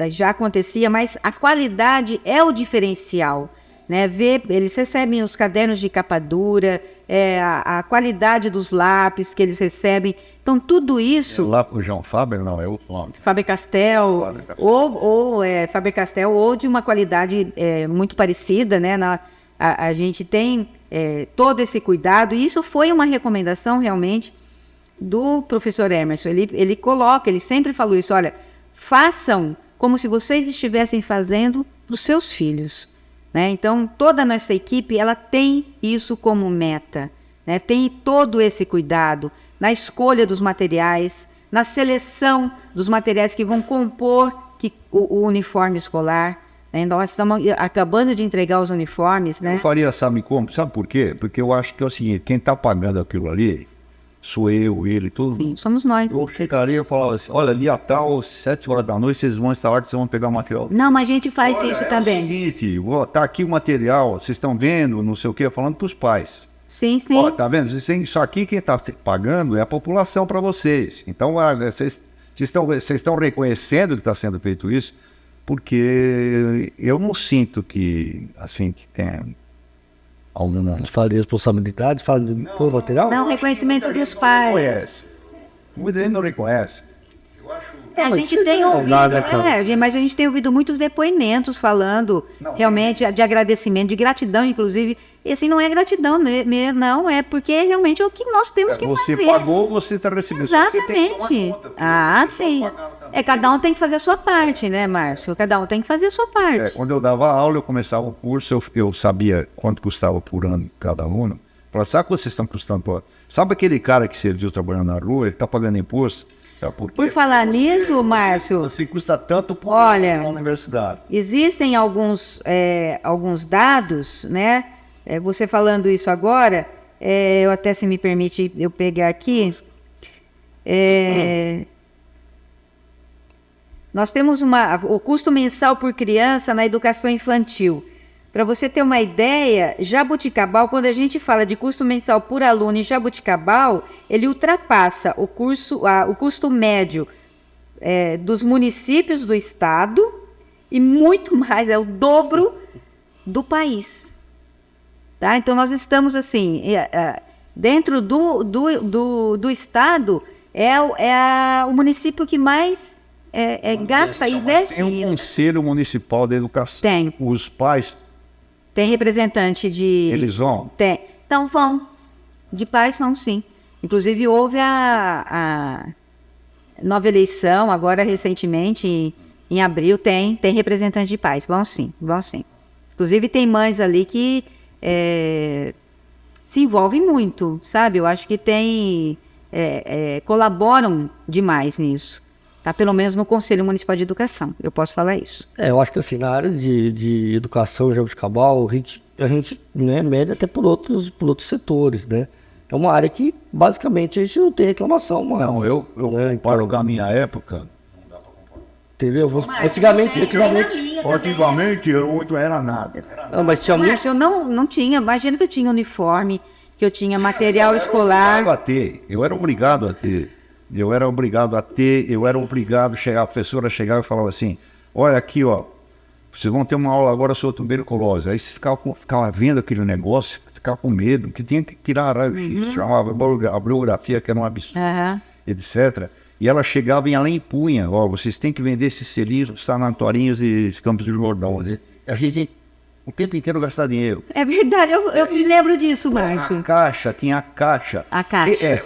já acontecia, mas a qualidade é o diferencial, né? Eles recebem os cadernos de capa dura, a qualidade dos lápis que eles recebem. Então, tudo isso... Lá para o João Faber, não, é outro nome. Faber-Castell, ou Faber-Castell, ou de uma qualidade muito parecida, né? A gente tem todo esse cuidado, e isso foi uma recomendação realmente do professor Emerson. Ele sempre falou isso, olha, façam como se vocês estivessem fazendo para os seus filhos, né? Então, toda a nossa equipe, ela tem isso como meta, né? Tem todo esse cuidado na escolha dos materiais, na seleção dos materiais que vão compor o uniforme escolar. Né? Nós estamos acabando de entregar os uniformes, né? Eu faria, sabe como? Sabe por quê? Porque eu acho que é o seguinte, quem está pagando aquilo ali, sou eu, ele, tudo. Sim, somos nós. Eu chegaria e falava assim, olha, dia tal, 7 horas da noite, vocês vão instalar, vocês vão pegar o material. Não, mas a gente faz Olha, isso é também. o seguinte, tá aqui o material, vocês estão vendo, não sei o quê, falando para os pais. Sim, sim. Ó, tá vendo? Isso aqui quem está pagando é a população para vocês. Então, vocês estão reconhecendo que está sendo feito isso, porque eu não sinto que, assim, que tem alguma... Você fala de responsabilidade, fala de pôr material? Não, reconhecimento dos pais. Reconhece. Muita gente não reconhece. A mas gente isso tem não é ouvido, nada, cara. mas a gente tem ouvido muitos depoimentos falando realmente de agradecimento, de gratidão, inclusive. E assim, não é gratidão, não, é porque realmente é o que nós temos que Você fazer. pagou, você está recebendo. Só que você tem que tomar Exatamente. conta, porque Ah, as pessoas sim. pagaram também. Cada um tem que fazer a sua parte, né, Márcio? Cada um tem que fazer a sua parte. Quando eu dava aula, eu começava o curso, eu sabia quanto custava por ano cada aluno. Falava, sabe quanto vocês estão custando por ano? Sabe aquele cara que você viu trabalhando na rua, ele está pagando imposto? Sabe por quê? Por falar nisso, Márcio, Você custa tanto por Olha, ano na universidade. existem alguns dados, né? Você falando isso agora, eu até, se me permite eu pegar aqui, nós temos o custo mensal por criança na educação infantil. Para você ter uma ideia, Jaboticabal, quando a gente fala de custo mensal por aluno em Jaboticabal, ele ultrapassa o custo médio dos municípios do estado e muito mais, é o dobro do país. Tá? Então, nós estamos assim, dentro do estado, o município que mais gasta e investe. Tem um conselho municipal de educação. Tem. Os pais, Tem representante de... eles vão? Tem. Então vão. De pais vão, sim. Inclusive houve a nova eleição, agora recentemente, em abril, tem representante de pais. Vão sim, vão sim. Inclusive tem mães ali que se envolvem muito, sabe? Eu acho que colaboram demais nisso. Tá? Pelo menos no Conselho Municipal de Educação, eu posso falar isso. Eu acho que assim, na área de educação, Jaboticabal, a gente né, mede até por outros setores, né? É uma área que, basicamente, a gente não tem reclamação, mano. Não, eu comparo com a minha época. Entendeu? Antigamente, Antigamente, não era nada. não, mas tinha muito... Márcio, eu não tinha, imagina que eu tinha uniforme, que eu tinha material escolar. Eu era obrigado a ter. Eu era obrigado, a professora chegava e falava assim, olha aqui, ó, vocês vão ter uma aula agora sobre tuberculose. Aí você ficava vendo aquele negócio, ficava com medo, que tinha que tirar raio-x, chamava a bibliografia, que era um absurdo, etc. E ela chegava e ela impunha, ó, vocês têm que vender esses selinhos, sanatórios e Campos do Jordão. A gente o tempo inteiro gastar dinheiro. É verdade, eu me lembro disso, Márcio. Tinha a caixa. A caixa.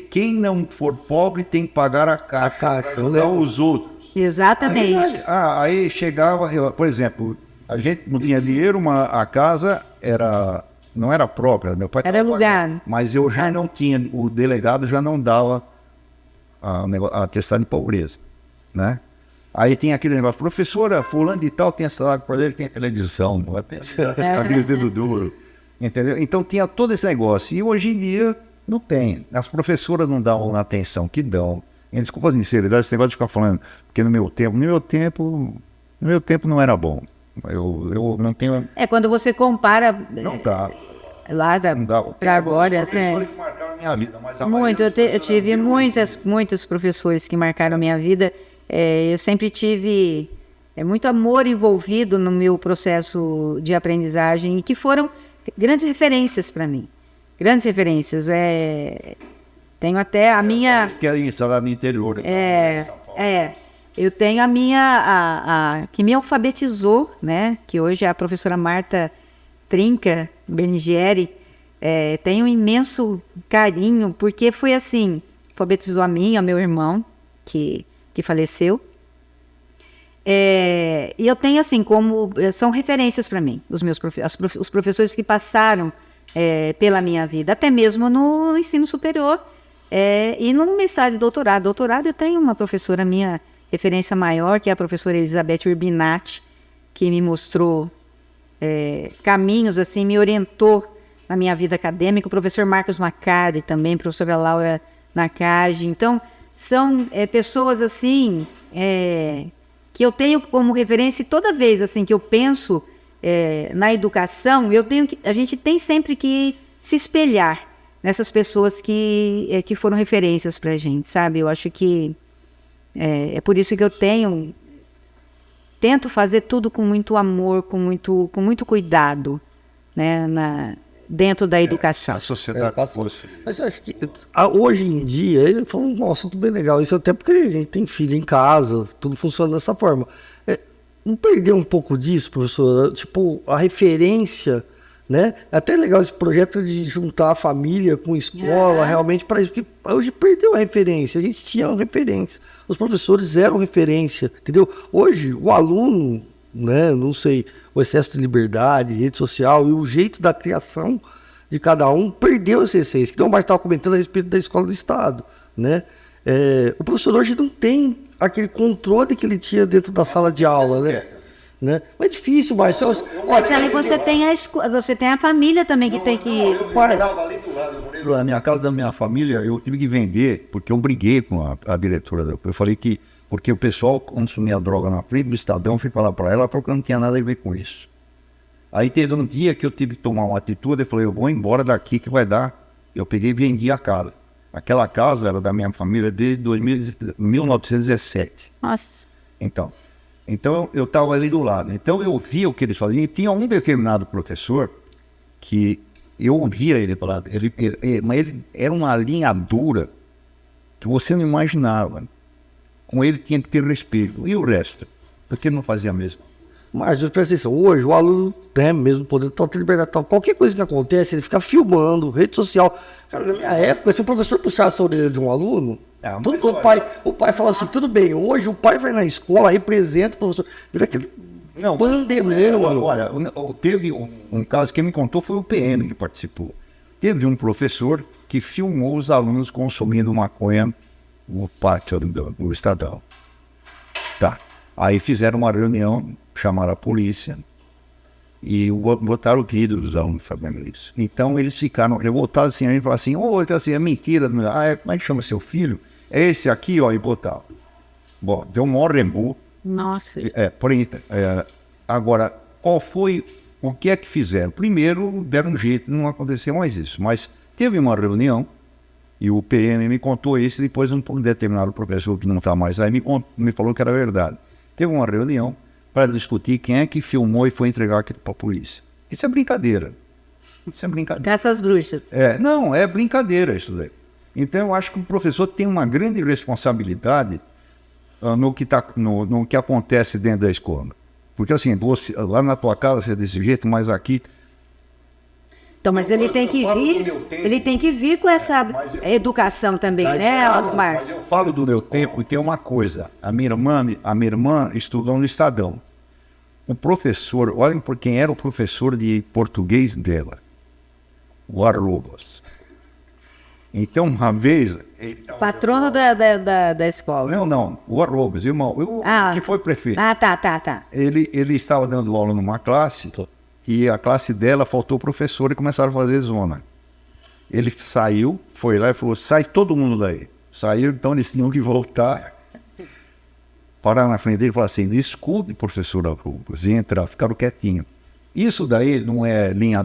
Quem não for pobre tem que pagar a caixa, não os outros. Exatamente. Aí chegava, por exemplo, a gente não tinha dinheiro, a casa não era própria, meu pai Era alugado. Mas eu já não tinha, o delegado já não dava a atestado de pobreza, né? Aí tem aquele negócio, professora, fulano de tal tem salário para ele, tem televisão, não é? Aqueles dedo duro, entendeu? Então tinha todo esse negócio, e hoje em dia não tem. As professoras não dão a atenção que dão. Desculpa a sinceridade, esse negócio de ficar falando, porque no meu tempo não era bom. Eu não tenho... Quando você compara... Não dá. Lá para agora, professores que marcaram a minha vida, mas muito, eu tive muitos professores que marcaram a minha vida. Eu sempre tive muito amor envolvido no meu processo de aprendizagem e que foram grandes referências para mim. Grandes referências. Tenho até a minha... Que é isso, lá no interior. Eu tenho a minha... que me alfabetizou, né? Que hoje é a professora Marta Trinca Bernigieri. Tenho um imenso carinho, porque foi assim, alfabetizou a mim, ao meu irmão, que faleceu. E eu tenho assim, são referências para mim, os professores que passaram pela minha vida, até mesmo no ensino superior e no mestrado e doutorado. Doutorado eu tenho uma professora, minha referência maior, que é a professora Elizabeth Urbinati, que me mostrou caminhos, assim, me orientou na minha vida acadêmica. O professor Marcos Macari também, professora Laura Nakagi. Então, são pessoas, assim, que eu tenho como referência, e toda vez assim, que eu penso na educação, a gente tem sempre que se espelhar nessas pessoas que foram referências para a gente, sabe? Eu acho que é por isso que eu tento fazer tudo com muito amor, com muito cuidado, né, dentro da educação. A sociedade fosse. Mas eu acho que hoje em dia, ele falou um assunto bem legal. Isso até porque a gente tem filho em casa, tudo funciona dessa forma. Não perdeu um pouco disso, professor? Tipo, a referência, né? É até legal esse projeto de juntar a família com escola, realmente, para isso. Porque hoje perdeu a referência. A gente tinha uma referência. Os professores eram referência, entendeu? Hoje, o aluno, né? Não sei, o excesso de liberdade, rede social e o jeito da criação de cada um perdeu essa essência. Então, o Marcos estava comentando a respeito da escola do Estado, né? O professor hoje não tem aquele controle que ele tinha dentro da sala de aula, né? Mas é difícil, Marcelo. Você tem a família também que tem que... Na minha casa, da minha família, eu tive que vender, porque eu briguei com a diretora. Eu falei que, porque o pessoal consumia droga na frente do Estadão, fui falar para ela, porque não tinha nada a ver com isso. Aí teve um dia que eu tive que tomar uma atitude, eu falei, eu vou embora daqui que vai dar. Eu peguei e vendi a casa. Aquela casa era da minha família desde 1917. Nossa. Então eu estava ali do lado. Então eu via o que eles faziam. E tinha um determinado professor que eu ouvia ele falar. Mas ele era uma linha dura que você não imaginava. Com ele tinha que ter respeito. E o resto? Porque ele não fazia mesmo. Mas presta atenção, hoje o aluno tem mesmo poder total liberdade, qualquer coisa que acontece, ele fica filmando, rede social. Cara, na minha época, se o professor puxasse a orelha de um aluno, o pai fala assim, tudo bem, hoje o pai vai na escola, representa o professor, vira aquele pandemônio. Olha, teve um caso, quem me contou foi o PM que participou. Teve um professor que filmou os alunos consumindo maconha no pátio do Estadão. Tá. Aí fizeram uma reunião, chamaram a polícia e botaram o vídeo dos alunos fazendo isso. Então eles ficaram revoltados assim, a gente falou assim, assim, é mentira, como é que chama seu filho? É esse aqui, ó, e botaram. Bom, deu um maior rembu. Nossa. Agora, o que é que fizeram? Primeiro, deram um jeito, não aconteceu mais isso, mas teve uma reunião e o PM me contou isso, depois um determinado professor que não está mais aí me falou que era verdade. Teve uma reunião para discutir quem é que filmou e foi entregar aquilo para a polícia. Isso é brincadeira. Caça às bruxas. Não, é brincadeira isso daí. Então, eu acho que o professor tem uma grande responsabilidade no que acontece dentro da escola. Porque assim, lá na tua casa você é desse jeito, mas aqui... Então, mas ele tem que vir com essa educação também, né, Osmar? Mas eu falo do meu tempo e tem uma coisa. A minha irmã estudou no Estadão. O professor, olhem por quem era o professor de português dela. O Arrobas. Então, uma vez... Patrono da escola. Não. O Arrobas, irmão. Que foi prefeito. Tá. Ele estava dando aula numa classe... E a classe dela faltou o professor e começaram a fazer zona. Ele saiu, foi lá e falou, sai todo mundo daí. Saíram, então eles tinham que voltar. Parar na frente dele e falar assim, desculpe, professor Arrobas, e entrar, ficaram quietinhos. Isso daí não é linha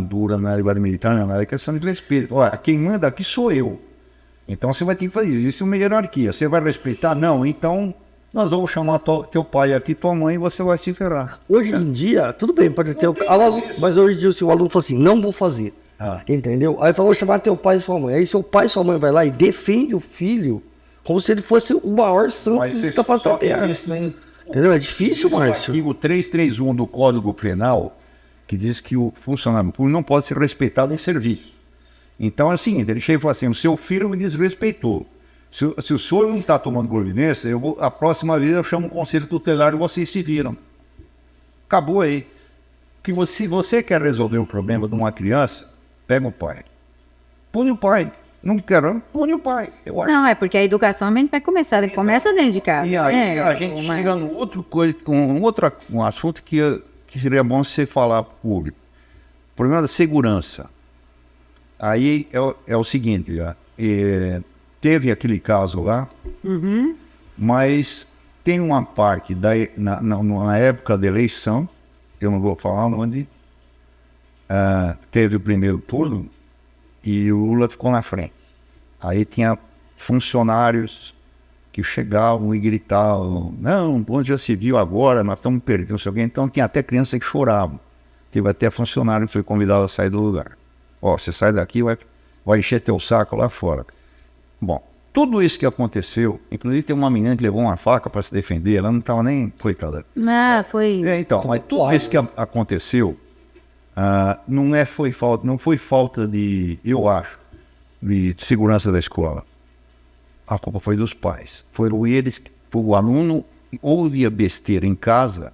dura, não é linguagem militar, não é questão de respeito. Olha, quem manda aqui sou eu. Então você vai ter que fazer isso. Isso é uma hierarquia. Você vai respeitar? Não, então... Nós vamos chamar teu pai aqui, tua mãe, e você vai se ferrar. Hoje em dia, tudo bem, pode ter mas hoje em dia se o aluno fala assim, não vou fazer, entendeu? Aí falou, vou chamar teu pai e sua mãe. Aí seu pai e sua mãe vai lá e defende o filho como se ele fosse o maior santo que está fazendo a terra. Entendeu? É difícil, Márcio. O artigo 331 do Código Penal, que diz que o funcionário público não pode ser respeitado em serviço. Então é o seguinte, ele chega e fala assim, o seu filho me desrespeitou. Se o senhor não está tomando providência, a próxima vez eu chamo o conselho tutelar e vocês se viram. Acabou aí. que você quer resolver o problema de uma criança, pega o pai. Pune o pai. Não quero, pune o pai. Eu acho. Não, é porque a educação realmente vai começar, começa dentro de casa. E aí né? a gente chega no outro coisa, um assunto que seria bom você falar para o público. O problema da segurança. Aí é o seguinte, teve aquele caso lá, mas tem uma parte na época da eleição, eu não vou falar onde, teve o primeiro turno e o Lula ficou na frente. Aí tinha funcionários que chegavam e gritavam, não, onde já se viu agora, nós estamos perdendo, não sei o quê. Então tinha até criança que chorava. Teve até funcionário que foi convidado a sair do lugar. Ó, você sai daqui, vai encher teu saco lá fora. Bom, tudo isso que aconteceu, inclusive tem uma menina que levou uma faca para se defender, ela não estava nem, coitada. Ah, foi. Então, mas tudo isso que aconteceu, não foi falta de, eu acho, de segurança da escola. A culpa foi dos pais. Foram eles, foi o aluno ouve a besteira em casa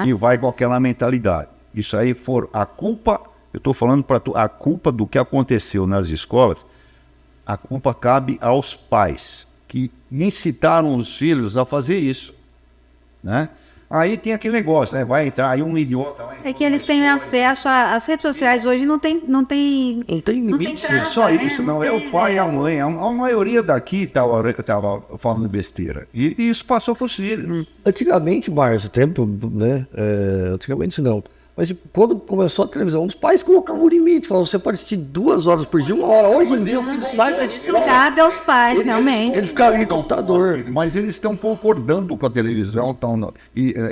e vai com aquela mentalidade. Isso aí a culpa, eu estou falando para tu, a culpa do que aconteceu nas escolas, a culpa cabe aos pais, que incitaram os filhos a fazer isso, né? Aí tem aquele negócio, né? Vai entrar aí um idiota. É que eles têm acesso às redes sociais hoje, não tem limite. trava, Só né? isso, não é o pai e a mãe. A maioria daqui estava falando besteira. E isso passou para os filhos. Antigamente, Márcio, tempo, né? Antigamente não. Mas quando começou a televisão, os pais colocavam um limite. Falavam, você pode assistir 2 horas por dia, 1 hora. Hoje em dia, você sai da Isso cabe aos pais, realmente. Ele fica ali no computador. Mas eles estão concordando com a televisão,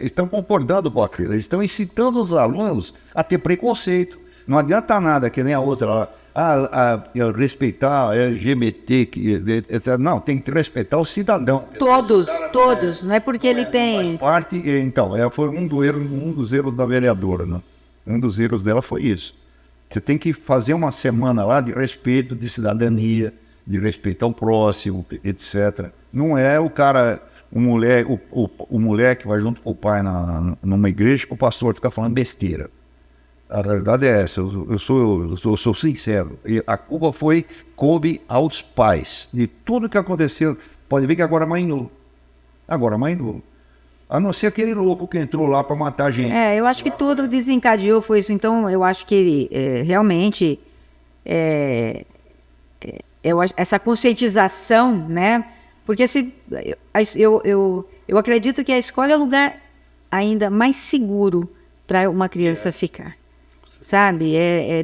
estão concordando com aquilo. Eles estão incitando os alunos a ter preconceito. Não adianta nada, que nem a outra lá. Respeitar LGBT, etc. Não, tem que respeitar o cidadão. Todos. Não é porque ele tem. Faz parte, então, foi um dos erros da vereadora, né? Um dos erros dela foi isso. Você tem que fazer uma semana lá de respeito, de cidadania, de respeito ao próximo, etc. Não é o cara, o moleque que vai junto com o pai numa igreja que o pastor fica falando besteira. A realidade é essa, eu sou sincero. E a culpa coube aos pais de tudo que aconteceu. Pode ver que agora mainou. A não ser aquele louco que entrou lá para matar a gente. Eu acho que tudo desencadeou, foi isso. Então, eu acho que realmente essa conscientização, né? Porque eu acredito que a escola é o lugar ainda mais seguro para uma criança ficar. Sabe?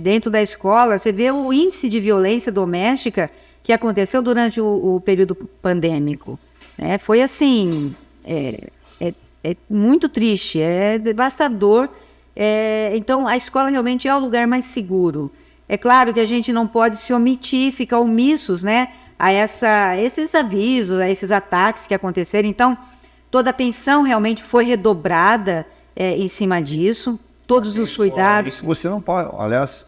Dentro da escola, você vê o índice de violência doméstica que aconteceu durante o período pandêmico. Foi assim, muito triste, é devastador. Então, a escola realmente é o lugar mais seguro. É claro que a gente não pode se omitir, ficar omissos, né, a esses avisos, a esses ataques que aconteceram. Então, toda a atenção realmente foi redobrada em cima disso. Todos os cuidados. Você não pode, aliás,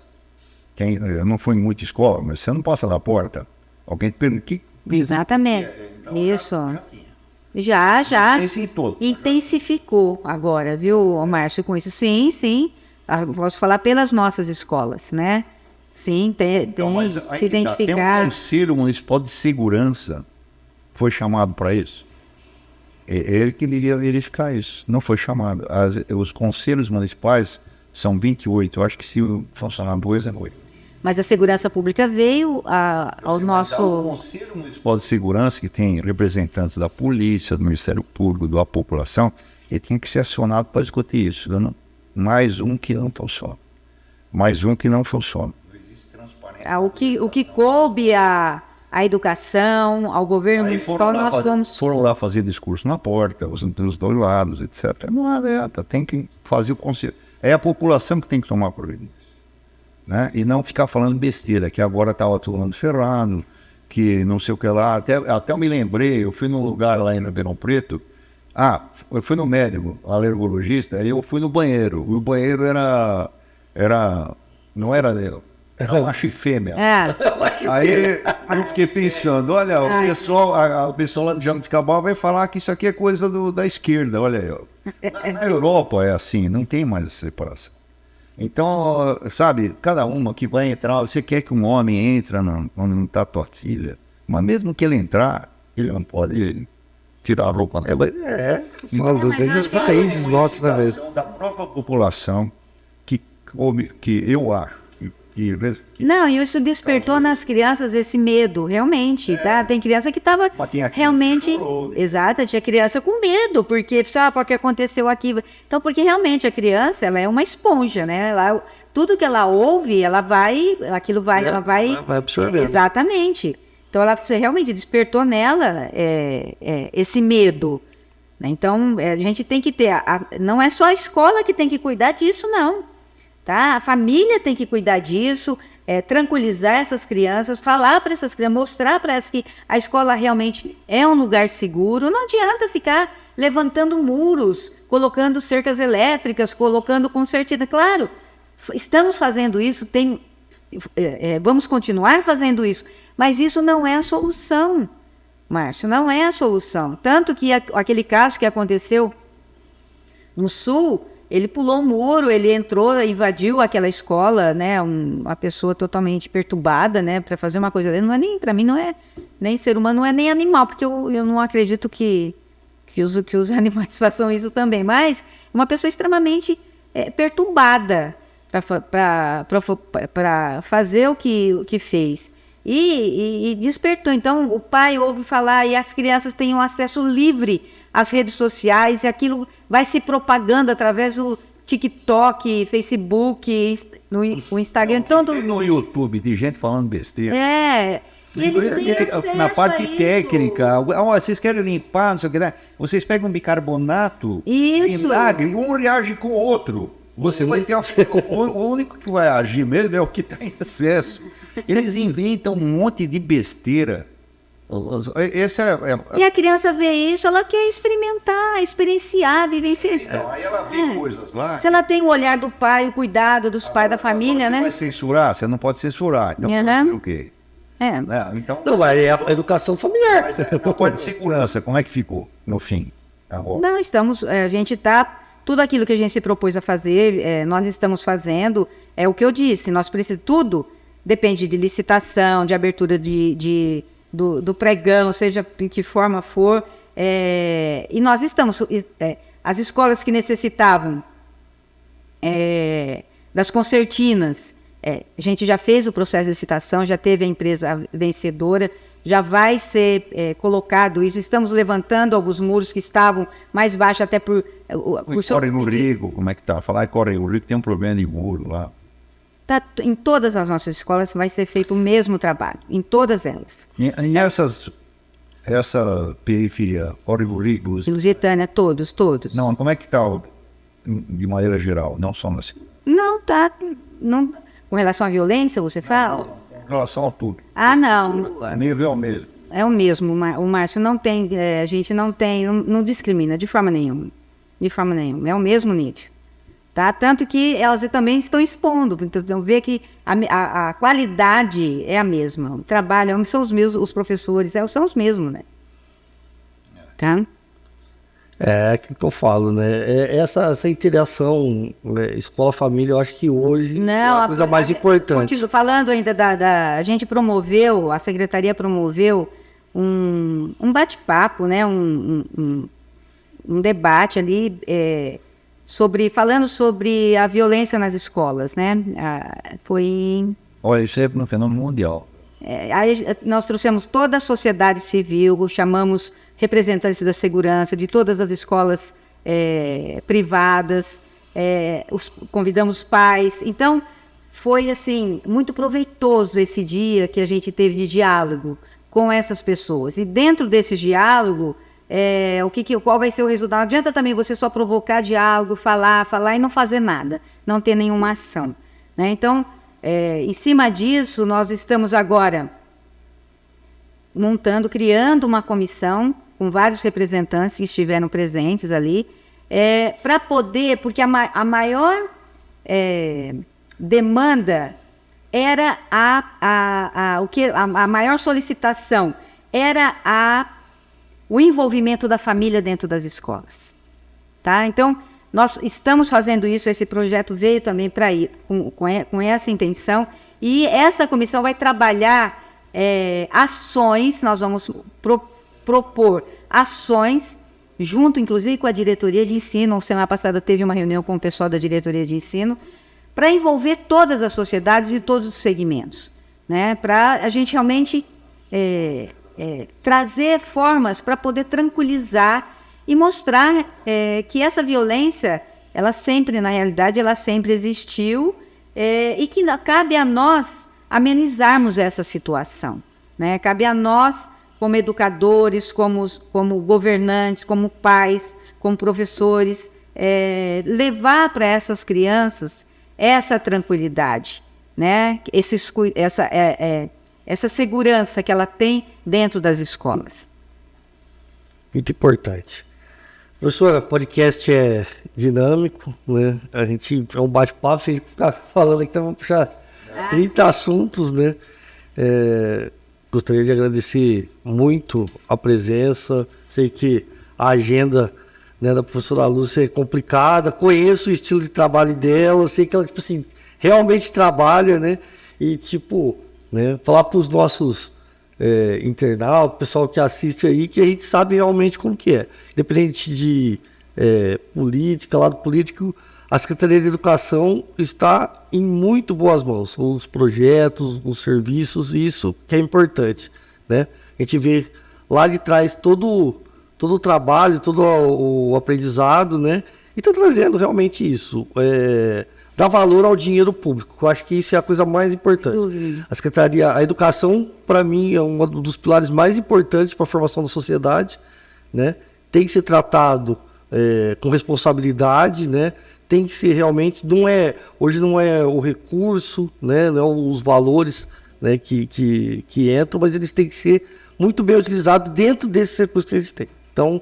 eu não fui em muita escola, mas você não passa na porta, alguém te pergunta que. Exatamente. Então, isso. Já intensificou agora, viu, Márcio, com isso? Sim. Posso falar pelas nossas escolas, né? Sim, tem se identificar. Tem um Conselho Municipal de Segurança, foi chamado para isso. Ele que iria verificar isso, não foi chamado. Os conselhos municipais são 28, eu acho que se funcionar 2 é 8. Mas a segurança pública veio ao nosso... O Conselho Municipal de Segurança, que tem representantes da polícia, do Ministério Público, da população, ele tinha que ser acionado para discutir isso. Mais um que não funciona. Não existe transparência. O que coube a educação, ao governo municipal, foram lá fazer discurso na porta, os dois lados, etc. Não adianta, tem que fazer o conselho. É a população que tem que tomar providência, né? E não ficar falando besteira, que agora estava atuando Ferrado, que não sei o que lá. Até eu me lembrei, eu fui num lugar lá em Ribeirão Preto, eu fui no médico, alergologista, aí eu fui no banheiro. O banheiro não era macho e fêmea. Aí eu fiquei pensando, olha, o pessoal lá de Jabuticabal vai falar que isso aqui é coisa da esquerda, olha aí. Na Europa é assim, não tem mais essa separação. Então, sabe, cada uma que vai entrar, você quer que um homem entre onde não está tua filha, mas mesmo que ele entrar, ele não pode tirar a roupa. Fala dos países nossos, né, mesmo? Da própria população que eu acho que Não, e isso despertou nas crianças esse medo, realmente, tá? Tem criança que estava Mas tem a criança realmente... que chorou, né? Exato, tinha criança com medo, porque, porque aconteceu aqui. Então, porque realmente a criança, ela é uma esponja, né? Tudo que ela ouve, ela vai absorvendo. Exatamente. Então, ela realmente despertou nela esse medo. Né? Então, a gente tem que ter... não é só a escola que tem que cuidar disso, não. Tá? A família tem que cuidar disso, tranquilizar essas crianças, falar para essas crianças, mostrar para elas que a escola realmente é um lugar seguro. Não adianta ficar levantando muros, colocando cercas elétricas, colocando concertina. Claro, estamos fazendo isso, vamos continuar fazendo isso, mas isso não é a solução, Márcio, não é a solução. Tanto que aquele caso que aconteceu no Sul, ele pulou um muro, ele entrou, invadiu aquela escola, né? Uma pessoa totalmente perturbada, né? Para fazer uma coisa dele. Para mim não é nem ser humano, não é nem animal, porque eu não acredito que os animais façam isso também. Mas uma pessoa extremamente perturbada para fazer o que fez. E despertou. Então, o pai ouve falar e as crianças têm um acesso livre às redes sociais e aquilo vai se propagando através do TikTok, Facebook, o Instagram. Então, no YouTube, de gente falando besteira. Eles têm acesso na parte a isso. técnica, vocês querem limpar, não sei o que, né? Vocês pegam bicarbonato, vinagre, um reage com o outro. Você vai ter o único que vai agir mesmo é o que está em excesso. Eles inventam um monte de besteira. E a criança vê isso, ela quer experimentar, experienciar, vivenciar. Então, aí ela vê coisas lá. Se ela tem o olhar do pai, o cuidado dos pais, da família, né? Você vai censurar? Você não pode censurar. Então, você vai ver o quê? Então, Não, mas é a educação familiar. Mas na parte de segurança, como é que ficou no fim? Agora? Não, a gente está... Tudo aquilo que a gente se propôs a fazer, nós estamos fazendo. É o que eu disse, nós precisamos... Tudo depende de licitação, de abertura do pregão, seja de que forma for. E nós estamos... as escolas que necessitavam das concertinas, a gente já fez o processo de licitação, já teve a empresa vencedora, já vai ser colocado isso. Estamos levantando alguns muros que estavam mais baixos, até por Córrego Rico, como é que tá? Falar em Córrego Rico, tem um problema de muro lá. Em todas as nossas escolas vai ser feito o mesmo trabalho, em todas elas. E essa periferia, Córrego Rico... Lusitânia, todos. Não, como é que está de maneira geral, não só na cidade? Não, não, com relação à violência, você fala? Não, com relação a tudo. Não. Nível é o mesmo. É o mesmo, o Márcio não tem, a gente não discrimina de forma nenhuma. De forma nenhuma, é o mesmo nível. Tá? Tanto que elas também estão expondo, então vê que a qualidade é a mesma. O trabalho, são os mesmos, os professores são os mesmos, né? Tá? É que eu falo, né? Essa interação, né? Escola-família, eu acho que hoje é a coisa mais importante. Falando ainda a gente promoveu, a secretaria promoveu um bate-papo, né? Um debate ali falando sobre a violência nas escolas, né? Olha, isso é um fenômeno mundial. Aí nós trouxemos toda a sociedade civil, chamamos representantes da segurança de todas as escolas privadas, convidamos pais. Então, foi assim muito proveitoso esse dia que a gente teve de diálogo com essas pessoas. E dentro desse diálogo, qual vai ser o resultado? Não adianta também você só provocar diálogo, falar e não fazer nada, não ter nenhuma ação, né? Então, em cima disso, nós estamos agora criando uma comissão com vários representantes que estiveram presentes ali, para poder, porque a maior demanda era a maior solicitação era o envolvimento da família dentro das escolas, tá? Então, nós estamos fazendo isso, esse projeto veio também para ir com essa intenção, e essa comissão vai trabalhar ações, nós vamos propor ações, junto inclusive com a diretoria de ensino. Semana passada teve uma reunião com o pessoal da diretoria de ensino, para envolver todas as sociedades e todos os segmentos, né? Para a gente realmente trazer formas para poder tranquilizar e mostrar que essa violência, ela sempre, na realidade, ela sempre existiu, e que cabe a nós amenizarmos essa situação, né? Cabe a nós, como educadores, como governantes, como pais, como professores, levar para essas crianças essa tranquilidade, né? Essa segurança que ela tem dentro das escolas. Muito importante. Professora, podcast é dinâmico, né? A gente é um bate-papo, se a gente ficar falando aqui, então vamos puxar 30 assuntos, né? Gostaria de agradecer muito a presença. Sei que a agenda, né, da professora Lúcia é complicada, conheço o estilo de trabalho dela, sei que ela, tipo assim, realmente trabalha, né? E, tipo, né, falar para os nossos internautas, pessoal que assiste aí, que a gente sabe realmente como que é. Independente de política, lado político, a Secretaria de Educação está em muito boas mãos. Os projetos, os serviços, isso que é importante, né? A gente vê lá de trás todo o trabalho, todo o aprendizado, né? E está trazendo realmente isso. Dar valor ao dinheiro público. Eu acho que isso é a coisa mais importante. A Secretaria, a educação, para mim, é um dos pilares mais importantes para a formação da sociedade, né? Tem que ser tratado com responsabilidade, né? Tem que ser realmente, hoje não é o recurso, né? Não os valores, né, que entram, mas eles têm que ser muito bem utilizados dentro desses recursos que a gente tem. Então,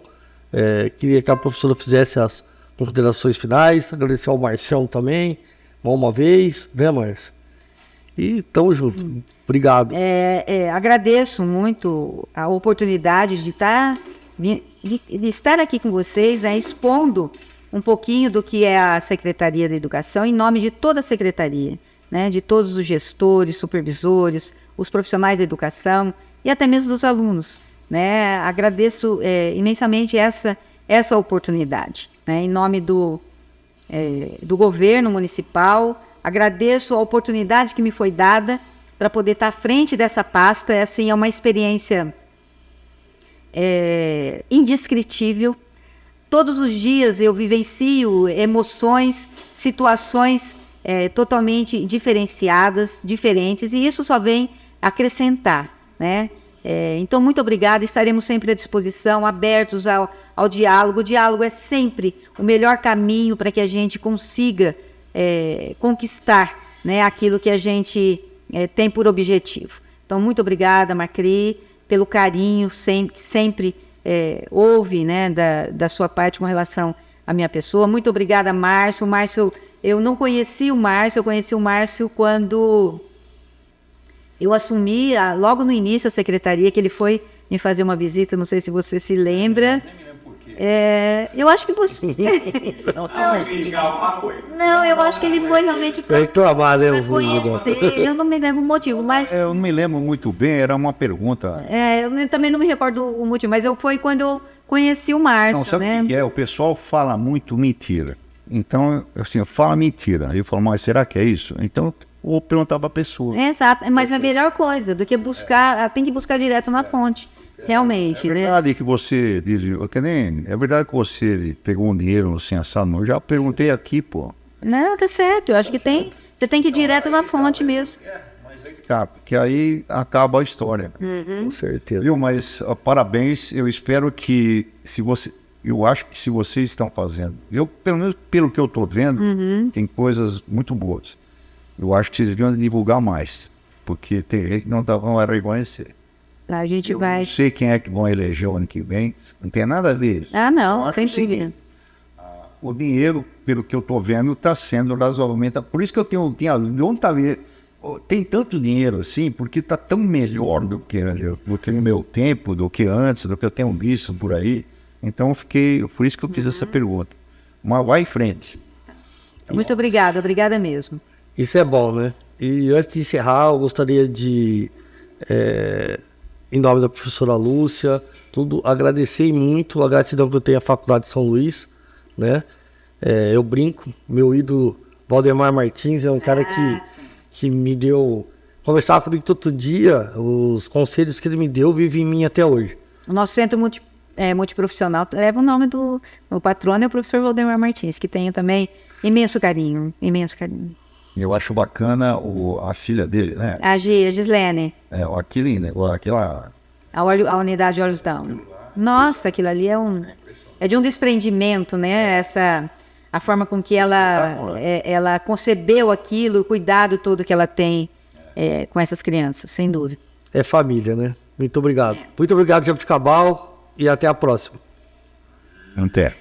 queria que a professora fizesse as considerações finais, agradecer ao Marcião também, uma vez, né, Márcio? E tamo junto. Obrigado. Agradeço muito a oportunidade de estar aqui com vocês, né, expondo um pouquinho do que é a Secretaria da Educação, em nome de toda a Secretaria, né, de todos os gestores, supervisores, os profissionais da educação e até mesmo dos alunos, né? Agradeço imensamente essa oportunidade, né, em nome do governo municipal. Agradeço a oportunidade que me foi dada para poder estar à frente dessa pasta. Assim, é uma experiência indescritível. Todos os dias eu vivencio emoções, situações totalmente diferenciadas, diferentes, e isso só vem acrescentar, né? Então, muito obrigada, estaremos sempre à disposição, abertos ao diálogo. O diálogo é sempre o melhor caminho para que a gente consiga conquistar, né, aquilo que a gente tem por objetivo. Então, muito obrigada, Macri, pelo carinho sempre houve, né, da sua parte com relação à minha pessoa. Muito obrigada, Márcio. Márcio, eu não conheci o Márcio, eu conheci o Márcio quando eu assumi, logo no início, a secretaria, que ele foi me fazer uma visita, não sei se você se lembra. Nem me lembro por quê. Eu acho que você... Não, eu acho que ele foi realmente para conhecer. Eu não me lembro o motivo, mas... Eu não me lembro muito bem, era uma pergunta. Eu também não me recordo o motivo, mas foi quando eu conheci o Márcio, não, sabe né? O que é? O pessoal fala muito mentira. Então, assim, fala mentira. Eu falo, mas será que é isso? Então... ou perguntar para a pessoa. Exato, mas é a melhor coisa do que buscar, tem que buscar direto na fonte, realmente. É verdade que você diz, é verdade que você pegou um dinheiro assim assado, eu já perguntei aqui, pô. Não, tá certo, eu acho que você tem que ir direto na fonte mesmo. Mas aí tá, porque aí acaba a história. Com certeza. Viu, mas parabéns, eu espero que eu acho que se vocês estão fazendo, pelo menos pelo que eu estou vendo, tem coisas muito boas. Eu acho que vocês deviam divulgar mais, porque tem gente que não vai reconhecer. A gente vai... Não sei quem é que vão eleger o ano que vem, não tem nada a ver. Não, sem dúvida. O dinheiro, pelo que eu estou vendo, está sendo razoavelmente... Por isso que eu tenho tem tanto dinheiro assim, porque está tão melhor do que no meu tempo, do que antes, do que eu tenho visto por aí. Então, por isso que eu fiz essa pergunta. Mas vai em frente. Muito obrigada, obrigada mesmo. Isso é bom, né? E antes de encerrar, eu gostaria de, em nome da professora Lúcia, agradecer muito a gratidão que eu tenho à Faculdade de São Luís, né? Eu brinco, meu ídolo Valdemar Martins é um cara que me deu... Conversava comigo todo dia, os conselhos que ele me deu vivem em mim até hoje. O nosso centro multiprofissional leva o nome do patrono, é o professor Valdemar Martins, que tenho também imenso carinho, imenso carinho. Eu acho bacana a filha dele, né? A Gislene. Aquele negócio, aquela... A unidade de Olhos Down. Nossa, aquilo ali é de um desprendimento, né? A forma com que ela concebeu aquilo, o cuidado todo que ela tem com essas crianças, sem dúvida. É família, né? Muito obrigado. Muito obrigado, Jabuticabal, e até a próxima. Até.